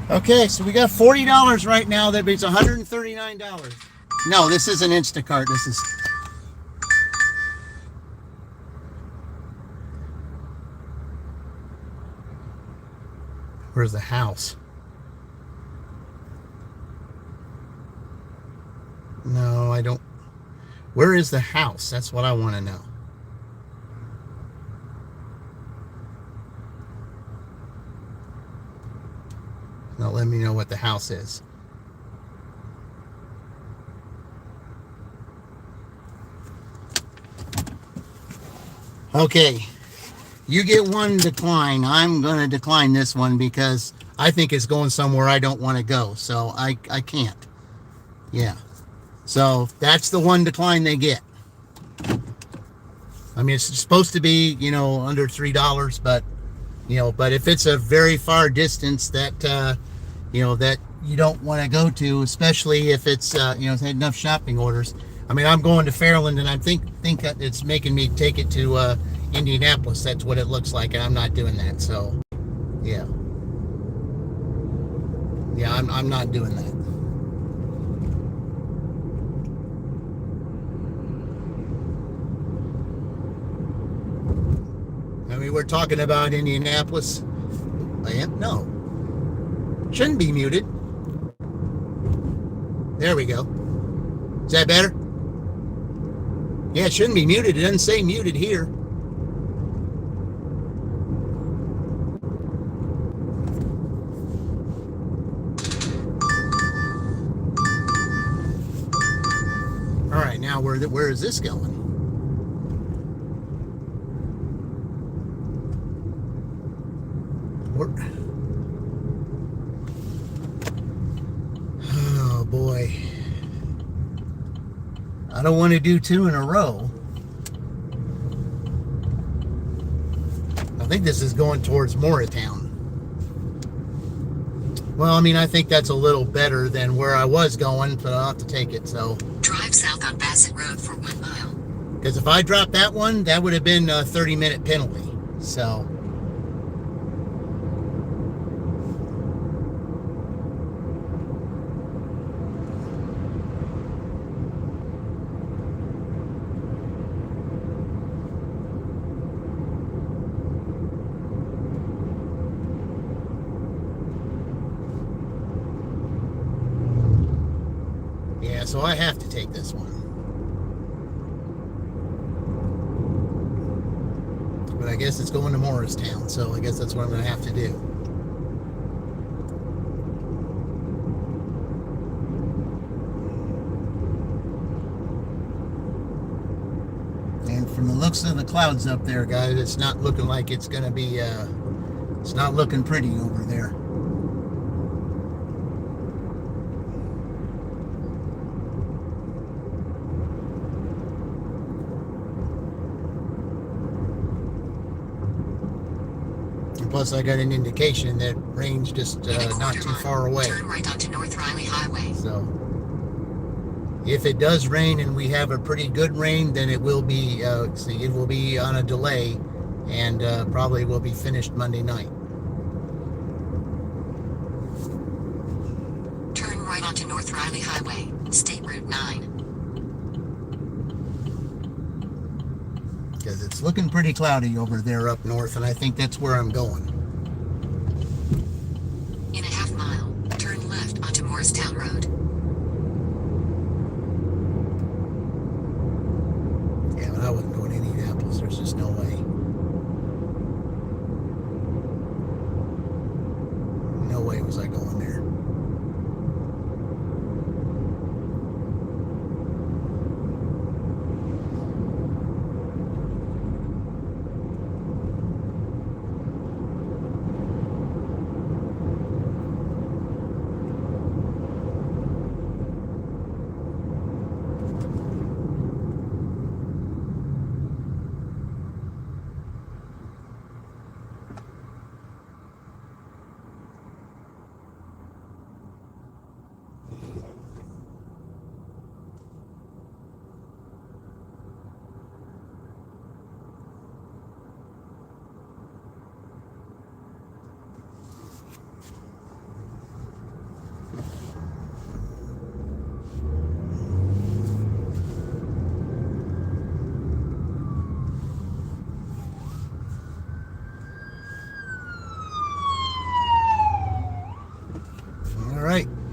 Okay, so we got $40 right now. That means $139. No, this isn't Instacart. This is. Where's the house? No, I don't. Where is the house? That's what I want to know. Now let me know what the house is. Okay, you get one decline. I'm going to decline this one because I think it's going somewhere I don't want to go. So I can't. Yeah. So that's the one decline they get. I mean, it's supposed to be, under $3, but, but if it's a very far distance that, that you don't want to go to, especially if it's, it's had enough shopping orders. I mean, I'm going to Fairland, and I think it's making me take it to Indianapolis. That's what it looks like, and I'm not doing that. So, yeah. Yeah, I'm not doing that. I mean, we're talking about Indianapolis. I am? No. Shouldn't be muted. There we go. Is that better? Yeah, it shouldn't be muted. It doesn't say muted here. All right, now where is this going? Oh boy. I don't want to do two in a row. I think this is going towards Morristown. Well, I mean, I think that's a little better than where I was going, but I'll have to take it, so. Drive south on Bassett Road for 1 mile. Because if I dropped that one, that would have been a 30-minute penalty, so. Yeah, so I have to take this one. But I guess it's going to Morristown, so I guess that's what I'm going to have to do. And from the looks of the clouds up there, guys, it's not looking like it's going to be, it's not looking pretty over there. Plus, I got an indication that rain's just not too far away. Turn right onto North Riley Highway. So, if it does rain and we have a pretty good rain, then it will be it will be on a delay, and probably will be finished Monday night. Turn right onto North Riley Highway, State Route 9. Because it's looking pretty cloudy over there up north, and I think that's where I'm going. In a half mile, turn left onto Morristown Road. Yeah, but I wasn't going to Indianapolis. There's just no way. No way was I going there.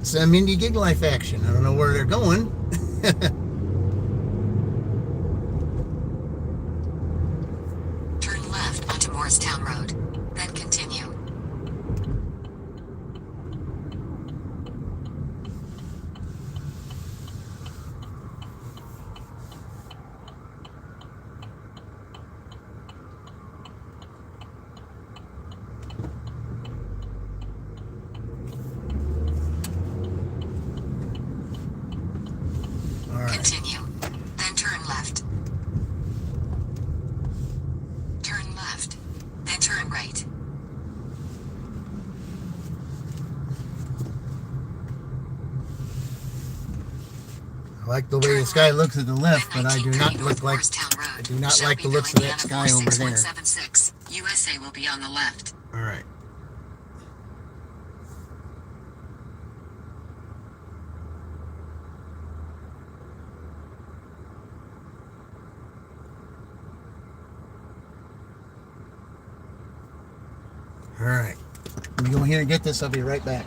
some indie gig life action. I don't know where they're going. Turn left onto Morristown Road. Then continue. All right. Continue. Then turn left. Turn left. Then turn right. I like the way this guy looks at the left, Then but I do 1930 not North look like Morristown Road. I do not like the Shelbyville, looks of that Indiana sky over there. 46176. USA will be on the left. All right. All right. Let me go in here and get this. I'll be right back.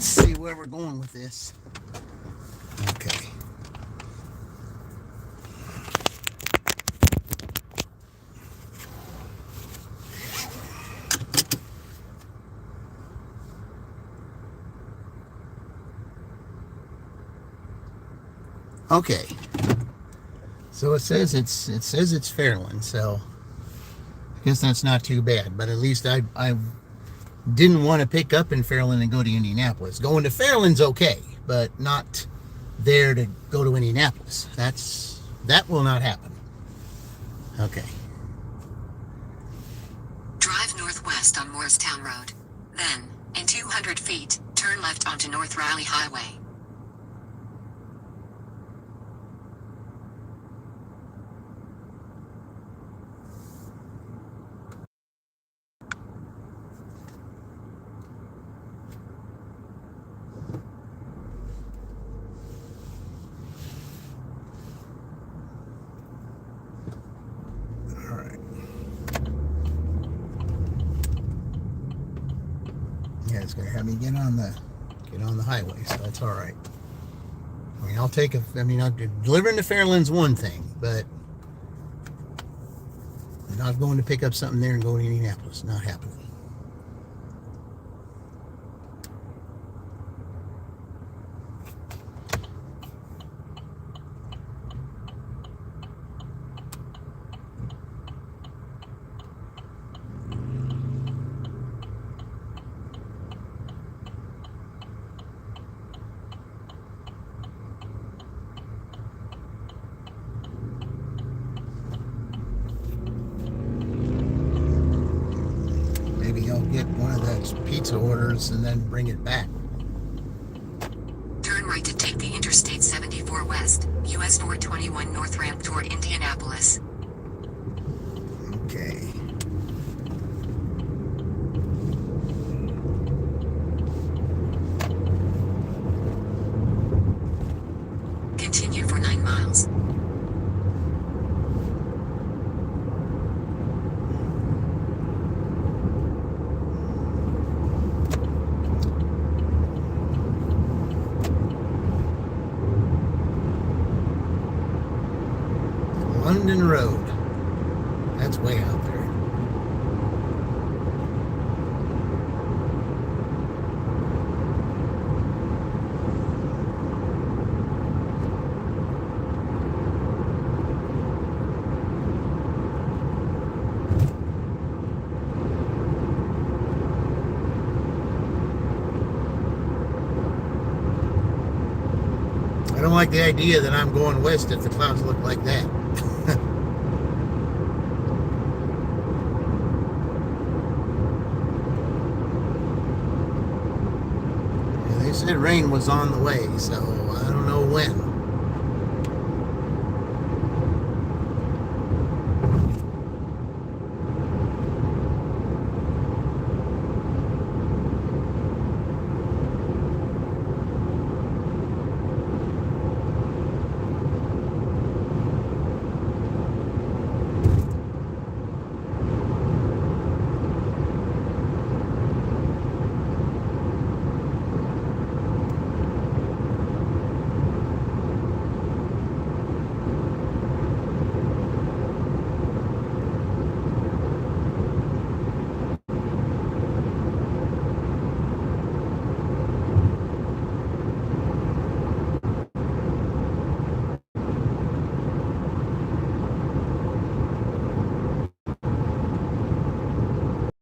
let's see where we're going with this. Okay. Okay. So it says it's Fairland, so I guess that's not too bad. But at least I didn't want to pick up in Fairland and go to Indianapolis. Going to Fairland's okay, but not there to go to Indianapolis. That will not happen. Okay. Drive northwest on Morristown Road. Then, in 200 feet, turn left onto North Riley Highway. Yeah, it's gonna have me get on the highway, so that's all right. I mean, delivering to Fairland's one thing, but I'm not going to pick up something there and go to Indianapolis. Not happening. Maybe I'll get one of those pizza orders and then bring it back. Turn right to take the Interstate 74 West, US 421 North ramp toward Indianapolis. Okay. Continue for 9 miles. London Road. That's way out there. I don't like the idea that I'm going west if the clouds look like that. They said rain was on the way, so I don't know when.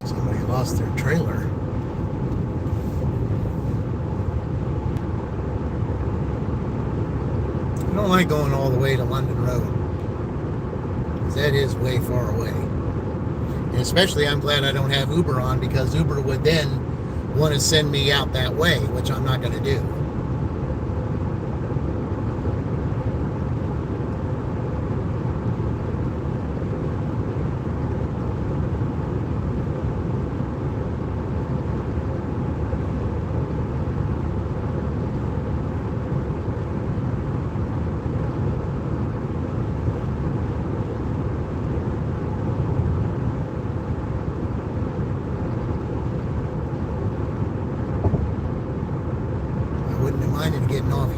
Somebody lost their trailer. I don't like going all the way to London Road, 'cause that is way far away. And especially, I'm glad I don't have Uber on, because Uber would then want to send me out that way, which I'm not going to do.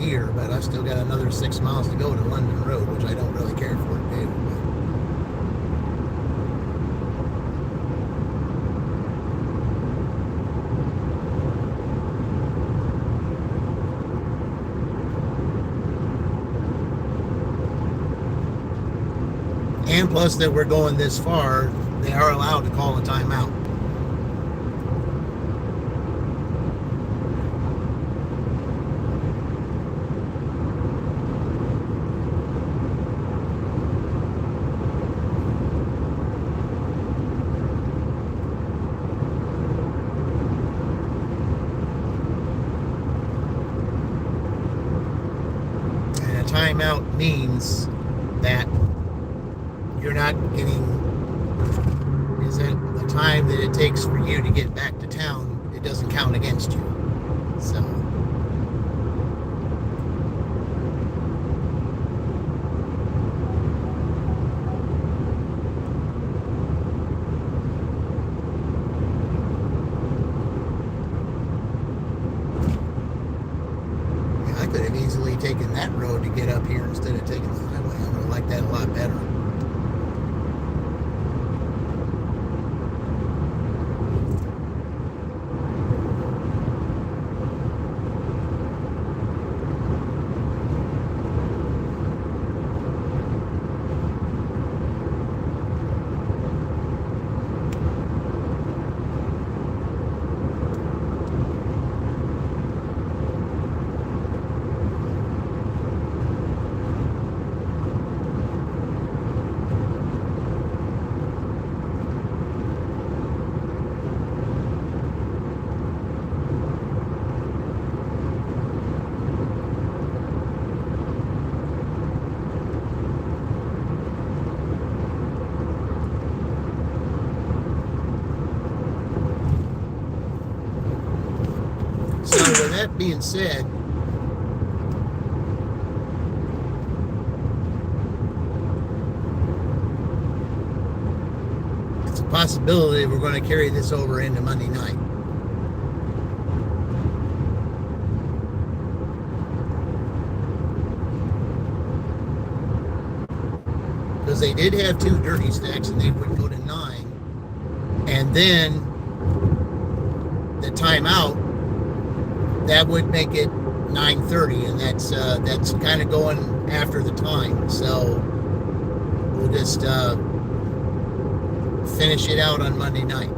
here, but I've still got another 6 miles to go to London Road, which I don't really care for to do. And plus that we're going this far, they are allowed to call a timeout. And a timeout means that you're not getting, is that the time that it takes for you to get back to town, it doesn't count against you. So yeah, I could have easily taken that road to get up here instead of taking the highway. I would have liked that a lot better. So with that being said, it's a possibility we're going to carry this over into Monday night. Because they did have 2 dirty stacks and they would go to 9. And then the timeout, that would make it 9:30, and that's kind of going after the time. So we'll just finish it out on Monday night.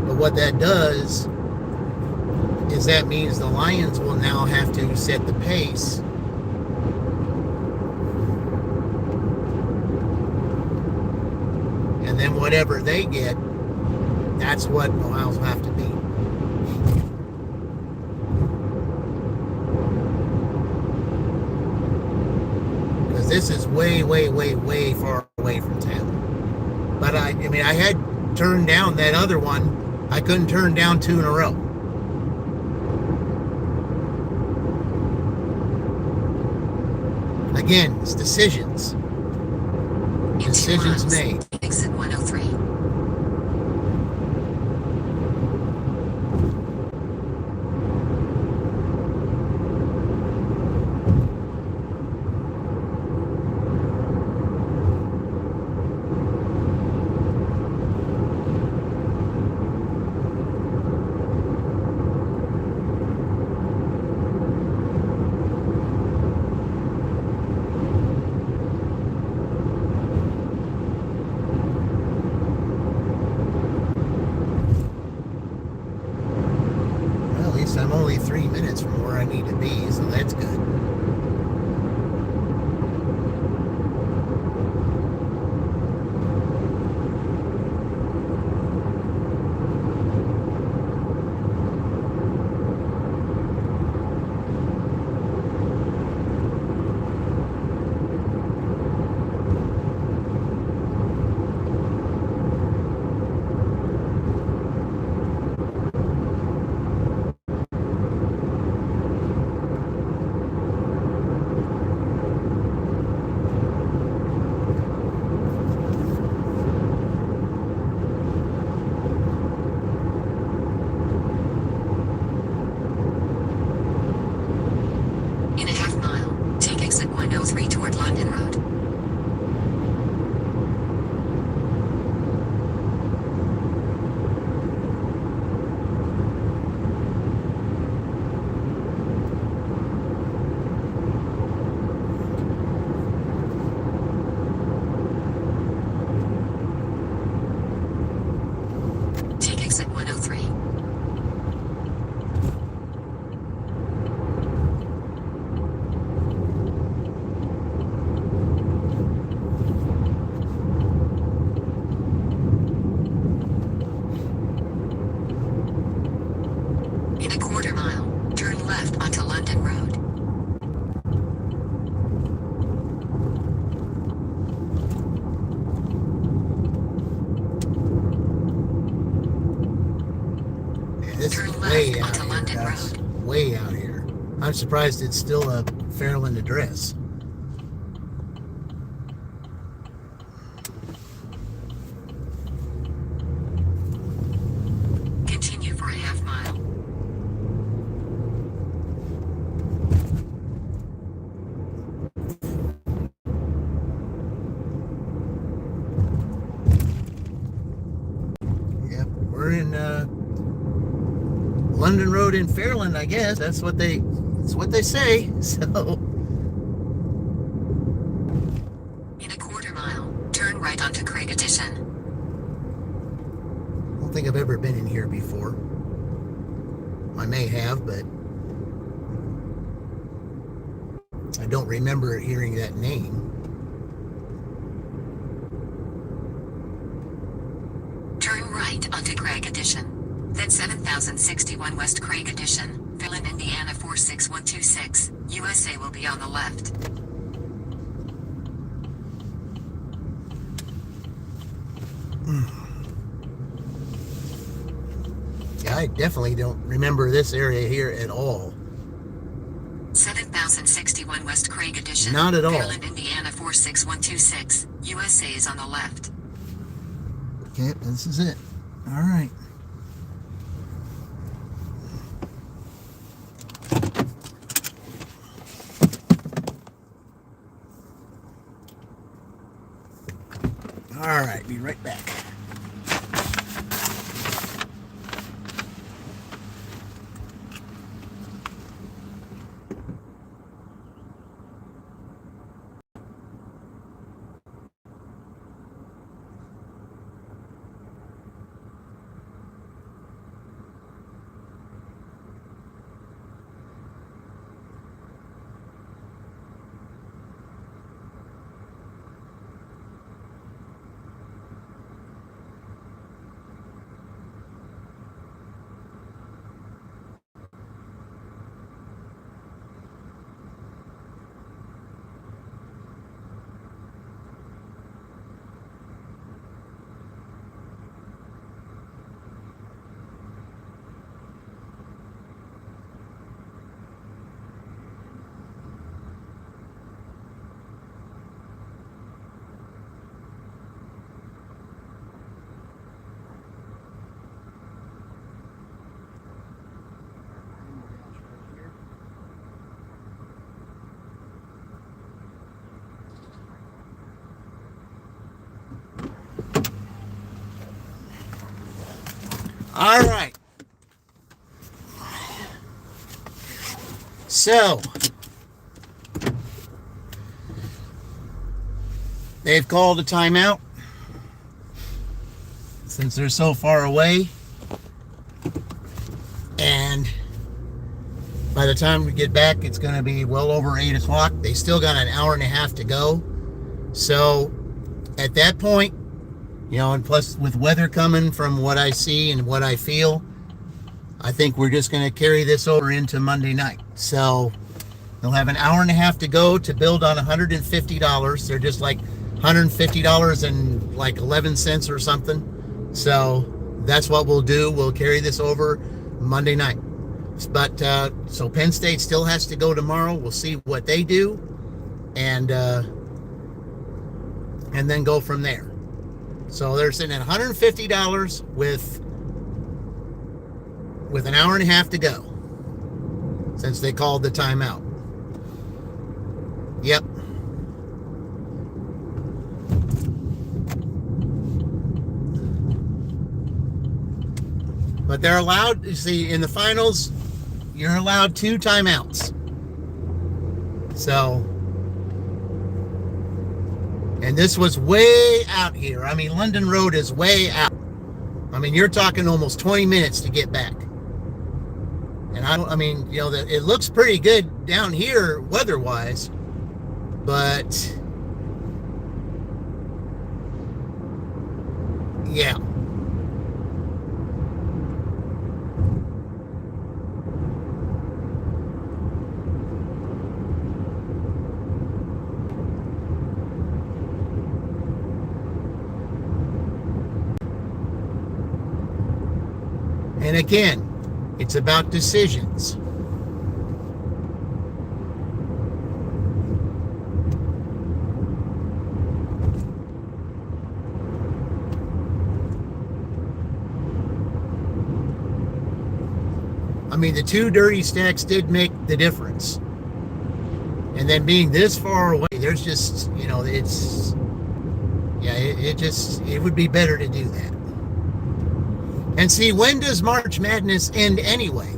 But what that does is that means the Lions will now have to set the pace. And then whatever they get, that's what Ohio's will have to beat. Because this is way, way, way, way far away from town. But I had turned down that other one. I couldn't turn down 2 in a row. Again, it's decisions. Decisions made. Exit 103. I'm only 3 minutes from where I need to be, so that's good. this Turn is left way out onto here, London guys. Road. Way out here. I'm surprised it's still a Fairland address. Continue for a half mile. Yep, we're in London Road in Fairland, I guess. That's what they say. So In a quarter mile, turn right onto Craig Addition. I don't think I've ever been in here before. I may have, but I don't remember hearing that name. Turn right onto Craig Addition. Then 7061 West Craig Addition, Fairland, Indiana 46126, USA will be on the left. Yeah, I definitely don't remember this area here at all. 7061 West Craig Addition. Not at all. Fairland, Indiana 46126, USA is on the left. Okay, this is it. All right. All right, be right back. All right. So, they've called a timeout since they're so far away. And by the time we get back, it's going to be well over 8 o'clock. They still got an hour and a half to go. So, at that point, you know, and plus with weather coming from what I see and what I feel, I think we're just going to carry this over into Monday night. So they'll have an hour and a half to go to build on $150. They're just like $150 and like 11 cents or something. So that's what we'll do. We'll carry this over Monday night. But so Penn State still has to go tomorrow. We'll see what they do, and then go from there. So they're sitting at $150 with an hour and a half to go since they called the timeout. Yep. But they're allowed, you see, in the finals, you're allowed 2 timeouts. So, and this was way out here. I mean, London Road is way out. I mean, you're talking almost 20 minutes to get back. And I mean, you know, it looks pretty good down here weather-wise, but yeah. And again, It's about decisions. I mean, the two dirty stacks did make the difference. And then being this far away, there's just, it would be better to do that. And see, when does March Madness end anyway?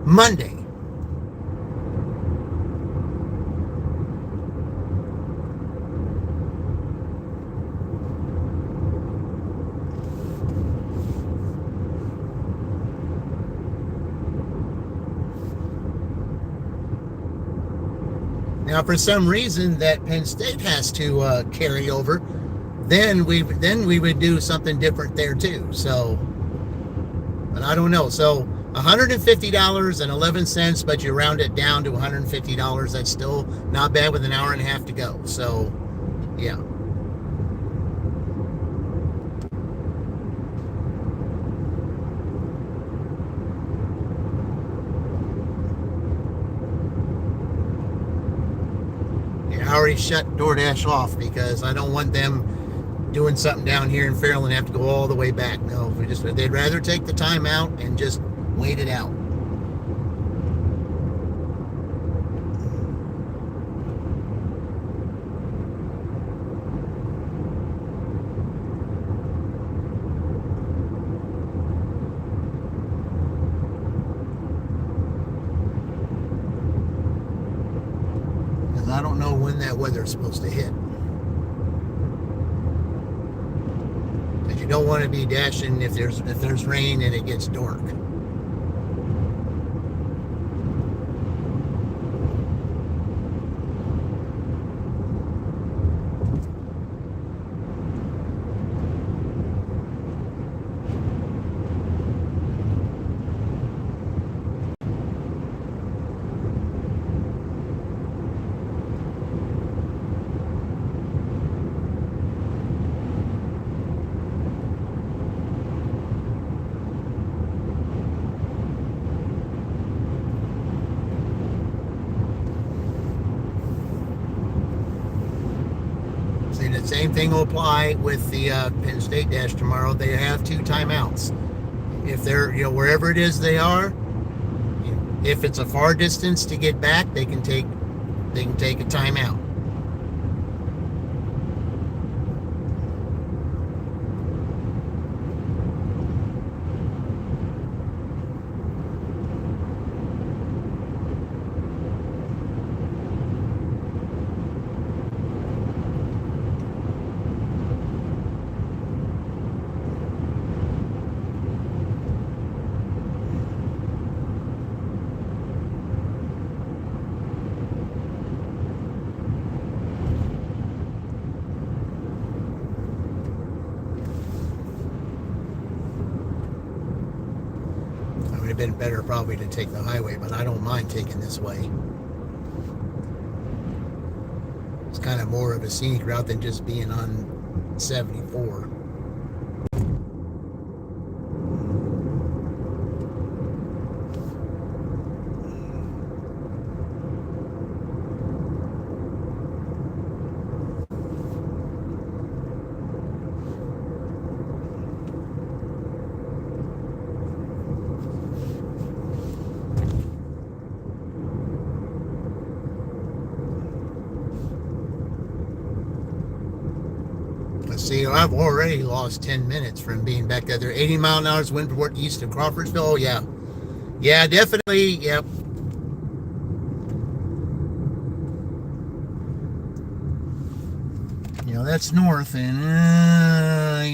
Monday. Now, for some reason, that Penn State has to carry over. Then we would do something different there too. So, but I don't know. So, $150.11, but you round it down to $150. That's still not bad with an hour and a half to go. So, yeah. I already shut DoorDash off because I don't want them doing something down here in Fairland and have to go all the way back. No, they'd rather take the time out and just wait it out. I don't know when that weather's supposed to hit. Because you don't want to be dashing if there's rain and it gets dark. The same thing will apply with the Penn State dash tomorrow. They have 2 timeouts. If they're, wherever it is they are, if it's a far distance to get back, they can take a timeout. It would have been better probably to take the highway, but I don't mind taking this way. It's kind of more of a scenic route than just being on 74. See, I've already lost 10 minutes from being back there. They're 80 mile an hour wind toward east of Crawfordsville. Oh, yeah. Yeah, definitely. Yep. That's north, and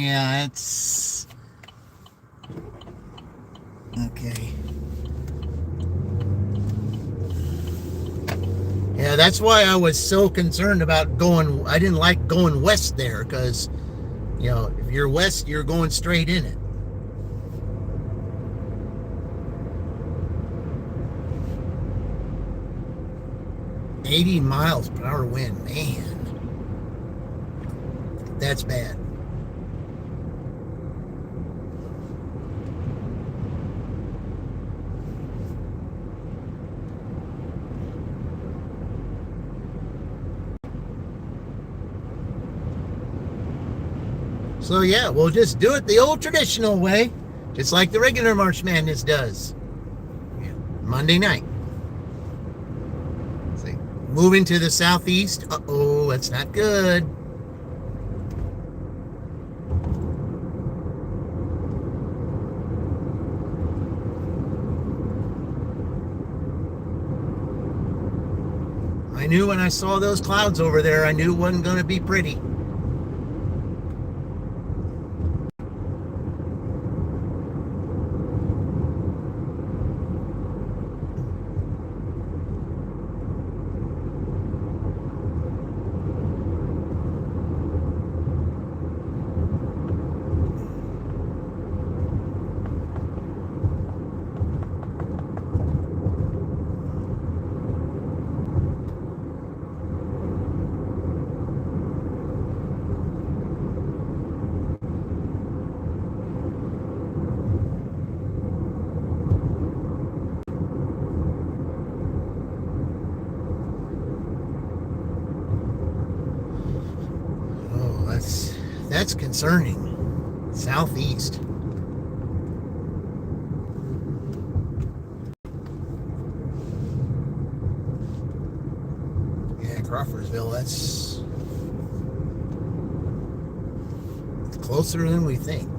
yeah, it's okay. Yeah, that's why I was so concerned about going. I didn't like going west there because, if you're west, you're going straight in it. $80 miles per hour wind, man. That's bad. So yeah, we'll just do it the old traditional way, just like the regular March Madness does. Yeah. Monday night. See, moving to the southeast. Uh-oh, that's not good. I knew when I saw those clouds over there, I knew it wasn't going to be pretty. Oh, that's concerning. Southeast. Yeah, Crawfordsville, that's closer than we think.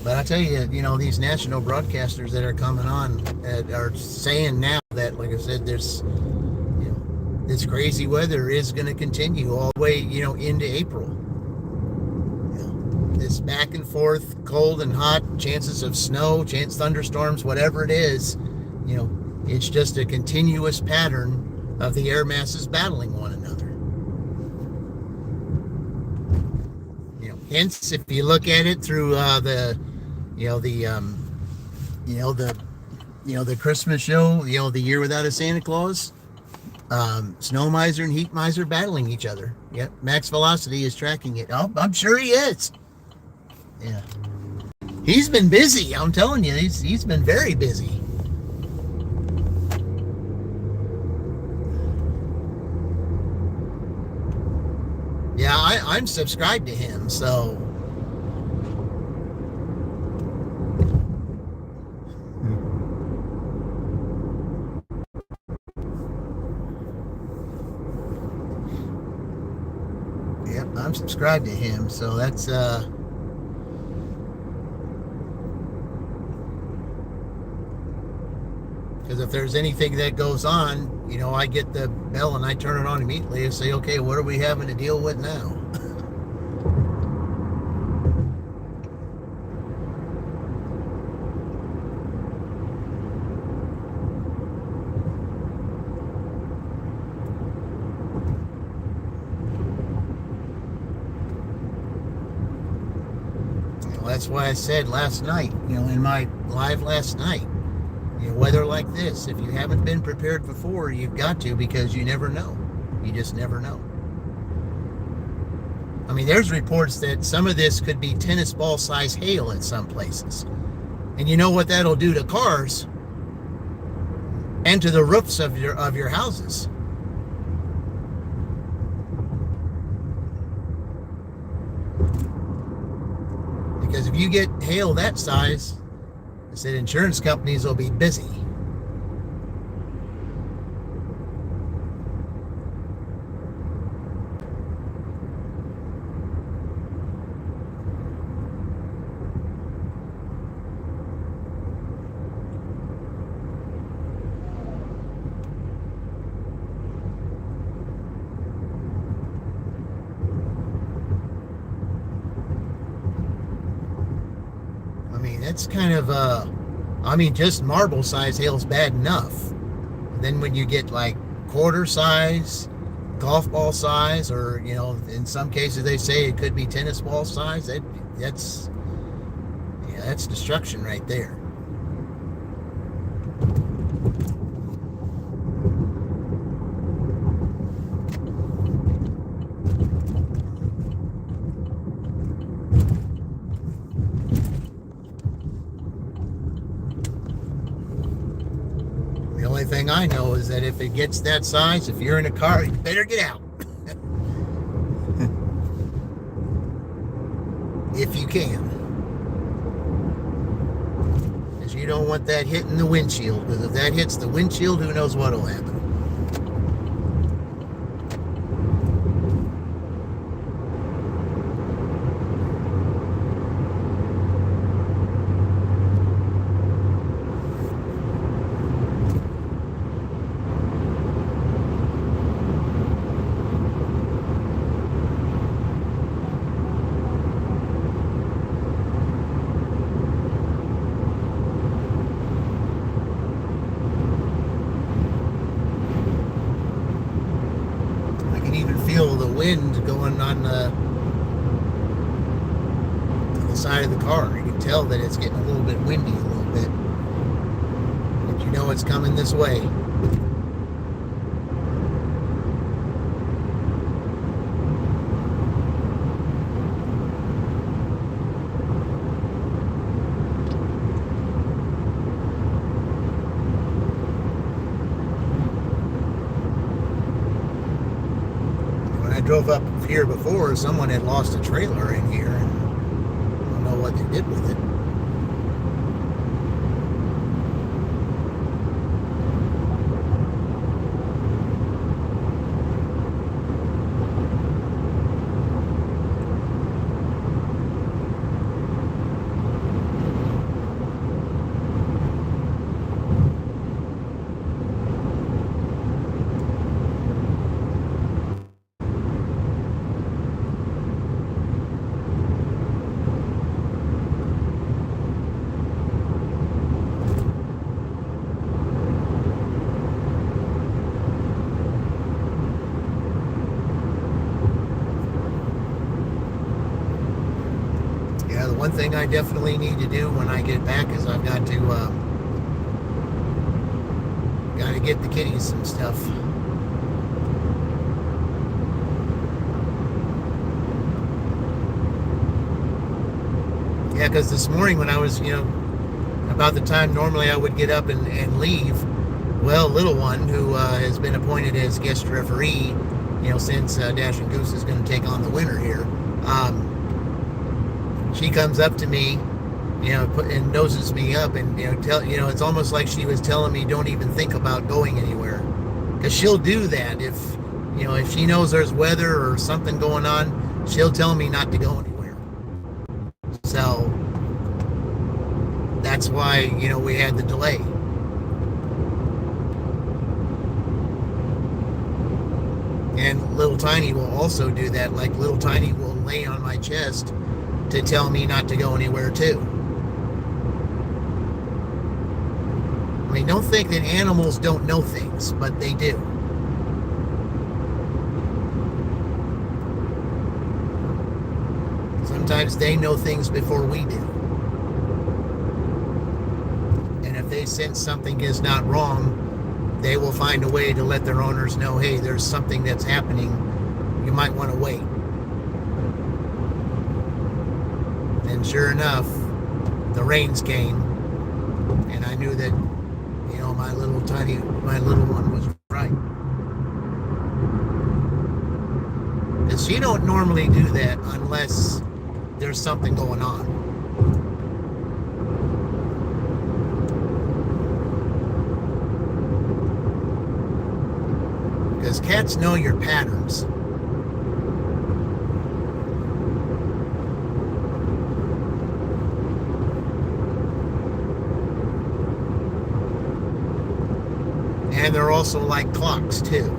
But I tell you, these national broadcasters that are coming on are saying now that, like I said, this crazy weather is going to continue all the way, into April. This back and forth, cold and hot, chances of snow, thunderstorms, whatever it is, it's just a continuous pattern of the air masses battling one another. Hence, if you look at it through the Christmas show, the Year Without a Santa Claus, Snow Miser and Heat Miser battling each other. Yep, Max Velocity is tracking it. Oh, I'm sure he is. Yeah, he's been busy. I'm telling you, he's been very busy. Yeah, I'm subscribed to him, so. Yep, I'm subscribed to him, so that's because if there's anything that goes on, I get the bell and I turn it on immediately and say, okay, what are we having to deal with now? That's why I said last night, in my live last night, weather like this, if you haven't been prepared before, you've got to, because you never know. You just never know. I mean, there's reports that some of this could be tennis ball size hail in some places. And you know what that'll do to cars and to the roofs of your houses. Because if you get hail that size, I said insurance companies will be busy. That's kind of just marble size hail's bad enough. And then when you get like quarter size, golf ball size, or in some cases they say it could be tennis ball size, that's destruction right there. I know is that if it gets that size, if you're in a car, you better get out. If you can. Because you don't want that hitting the windshield. Because if that hits the windshield, who knows what will happen. Feel the wind going on the side of the car. You can tell that it's getting a little bit windy a little bit. But you know it's coming this way. I drove up here before, someone had lost a trailer in here, and I don't know what they did with it. One thing I definitely need to do when I get back is I've got to get the kitties some stuff. Yeah, because this morning when I was, about the time normally I would get up and leave, well, little one who has been appointed as guest referee, since Dash and Goose is going to take on the winner here. She comes up to me, and noses me up, and it's almost like she was telling me, don't even think about going anywhere, because she'll do that if she knows there's weather or something going on. She'll tell me not to go anywhere. So that's why we had the delay. And little Tiny will also do that. Like little Tiny will lay on my chest to tell me not to go anywhere too. I mean, don't think that animals don't know things, but they do. Sometimes they know things before we do. And if they sense something is not wrong, they will find a way to let their owners know, hey, there's something that's happening. You might want to wait. And sure enough, the rains came, and I knew that, my little one was right. Because she don't normally do that unless there's something going on. Because cats know your patterns. And they're also like clocks too.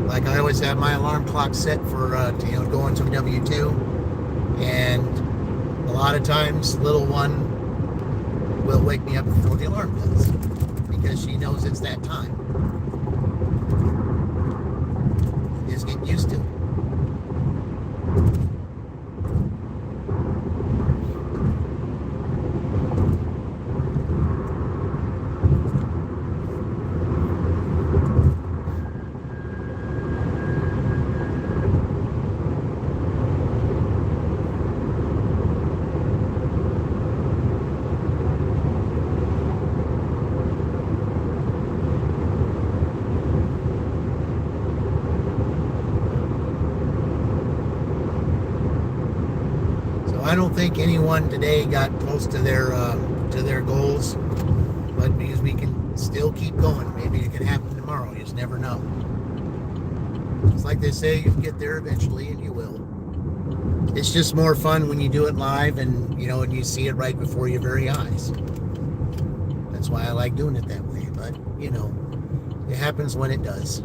Like I always have my alarm clock set for going to W2, and a lot of times little one will wake me up before the alarm does because she knows it's that time. Just get used to it. I don't think anyone today got close to their goals, but because we can still keep going. Maybe it can happen tomorrow. You just never know. It's like they say, you get there eventually, and you will. It's just more fun when you do it live, and and you see it right before your very eyes. That's why I like doing it that way. But it happens when it does.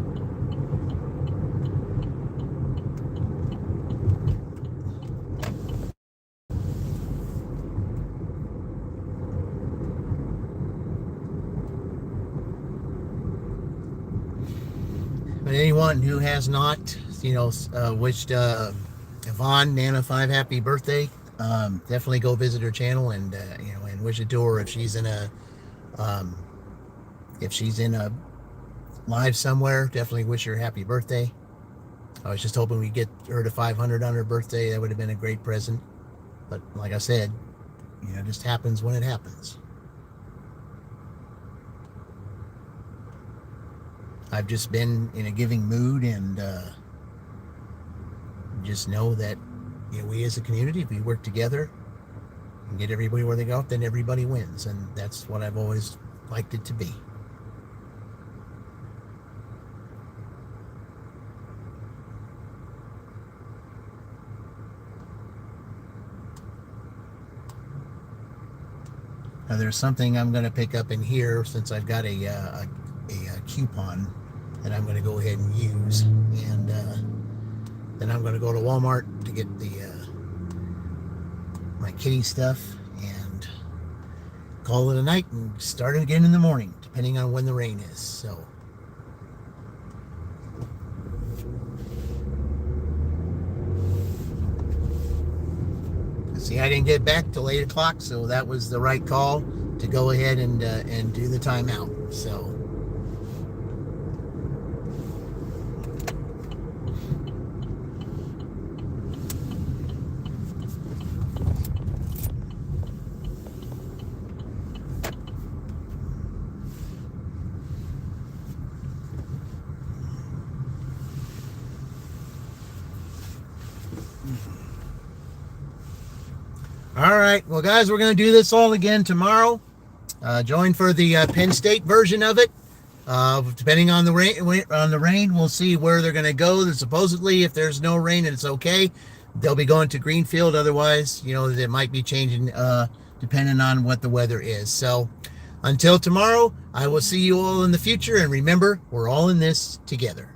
But anyone who has not, wished Yvonne Nana 5 happy birthday, definitely go visit her channel and and wish it to her if she's in a live somewhere. Definitely wish her happy birthday. I was just hoping we'd get her to 500 on her birthday. That would have been a great present. But like I said, it just happens when it happens. I've just been in a giving mood, and just know that we as a community, if we work together and get everybody where they go, then everybody wins, and that's what I've always liked it to be. Now there's something I'm going to pick up in here, since I've got a coupon that I'm going to go ahead and use, and then I'm going to go to Walmart to get my kitty stuff and call it a night and start it again in the morning, depending on when the rain is. So see, I didn't get back till 8 o'clock, so that was the right call to go ahead and do the timeout. So all right, well, guys, we're going to do this all again tomorrow. Join for the Penn State version of it. Depending on the rain, we'll see where they're going to go. Supposedly, if there's no rain and it's okay, they'll be going to Greenfield. Otherwise, it might be changing depending on what the weather is. So until tomorrow, I will see you all in the future. And remember, we're all in this together.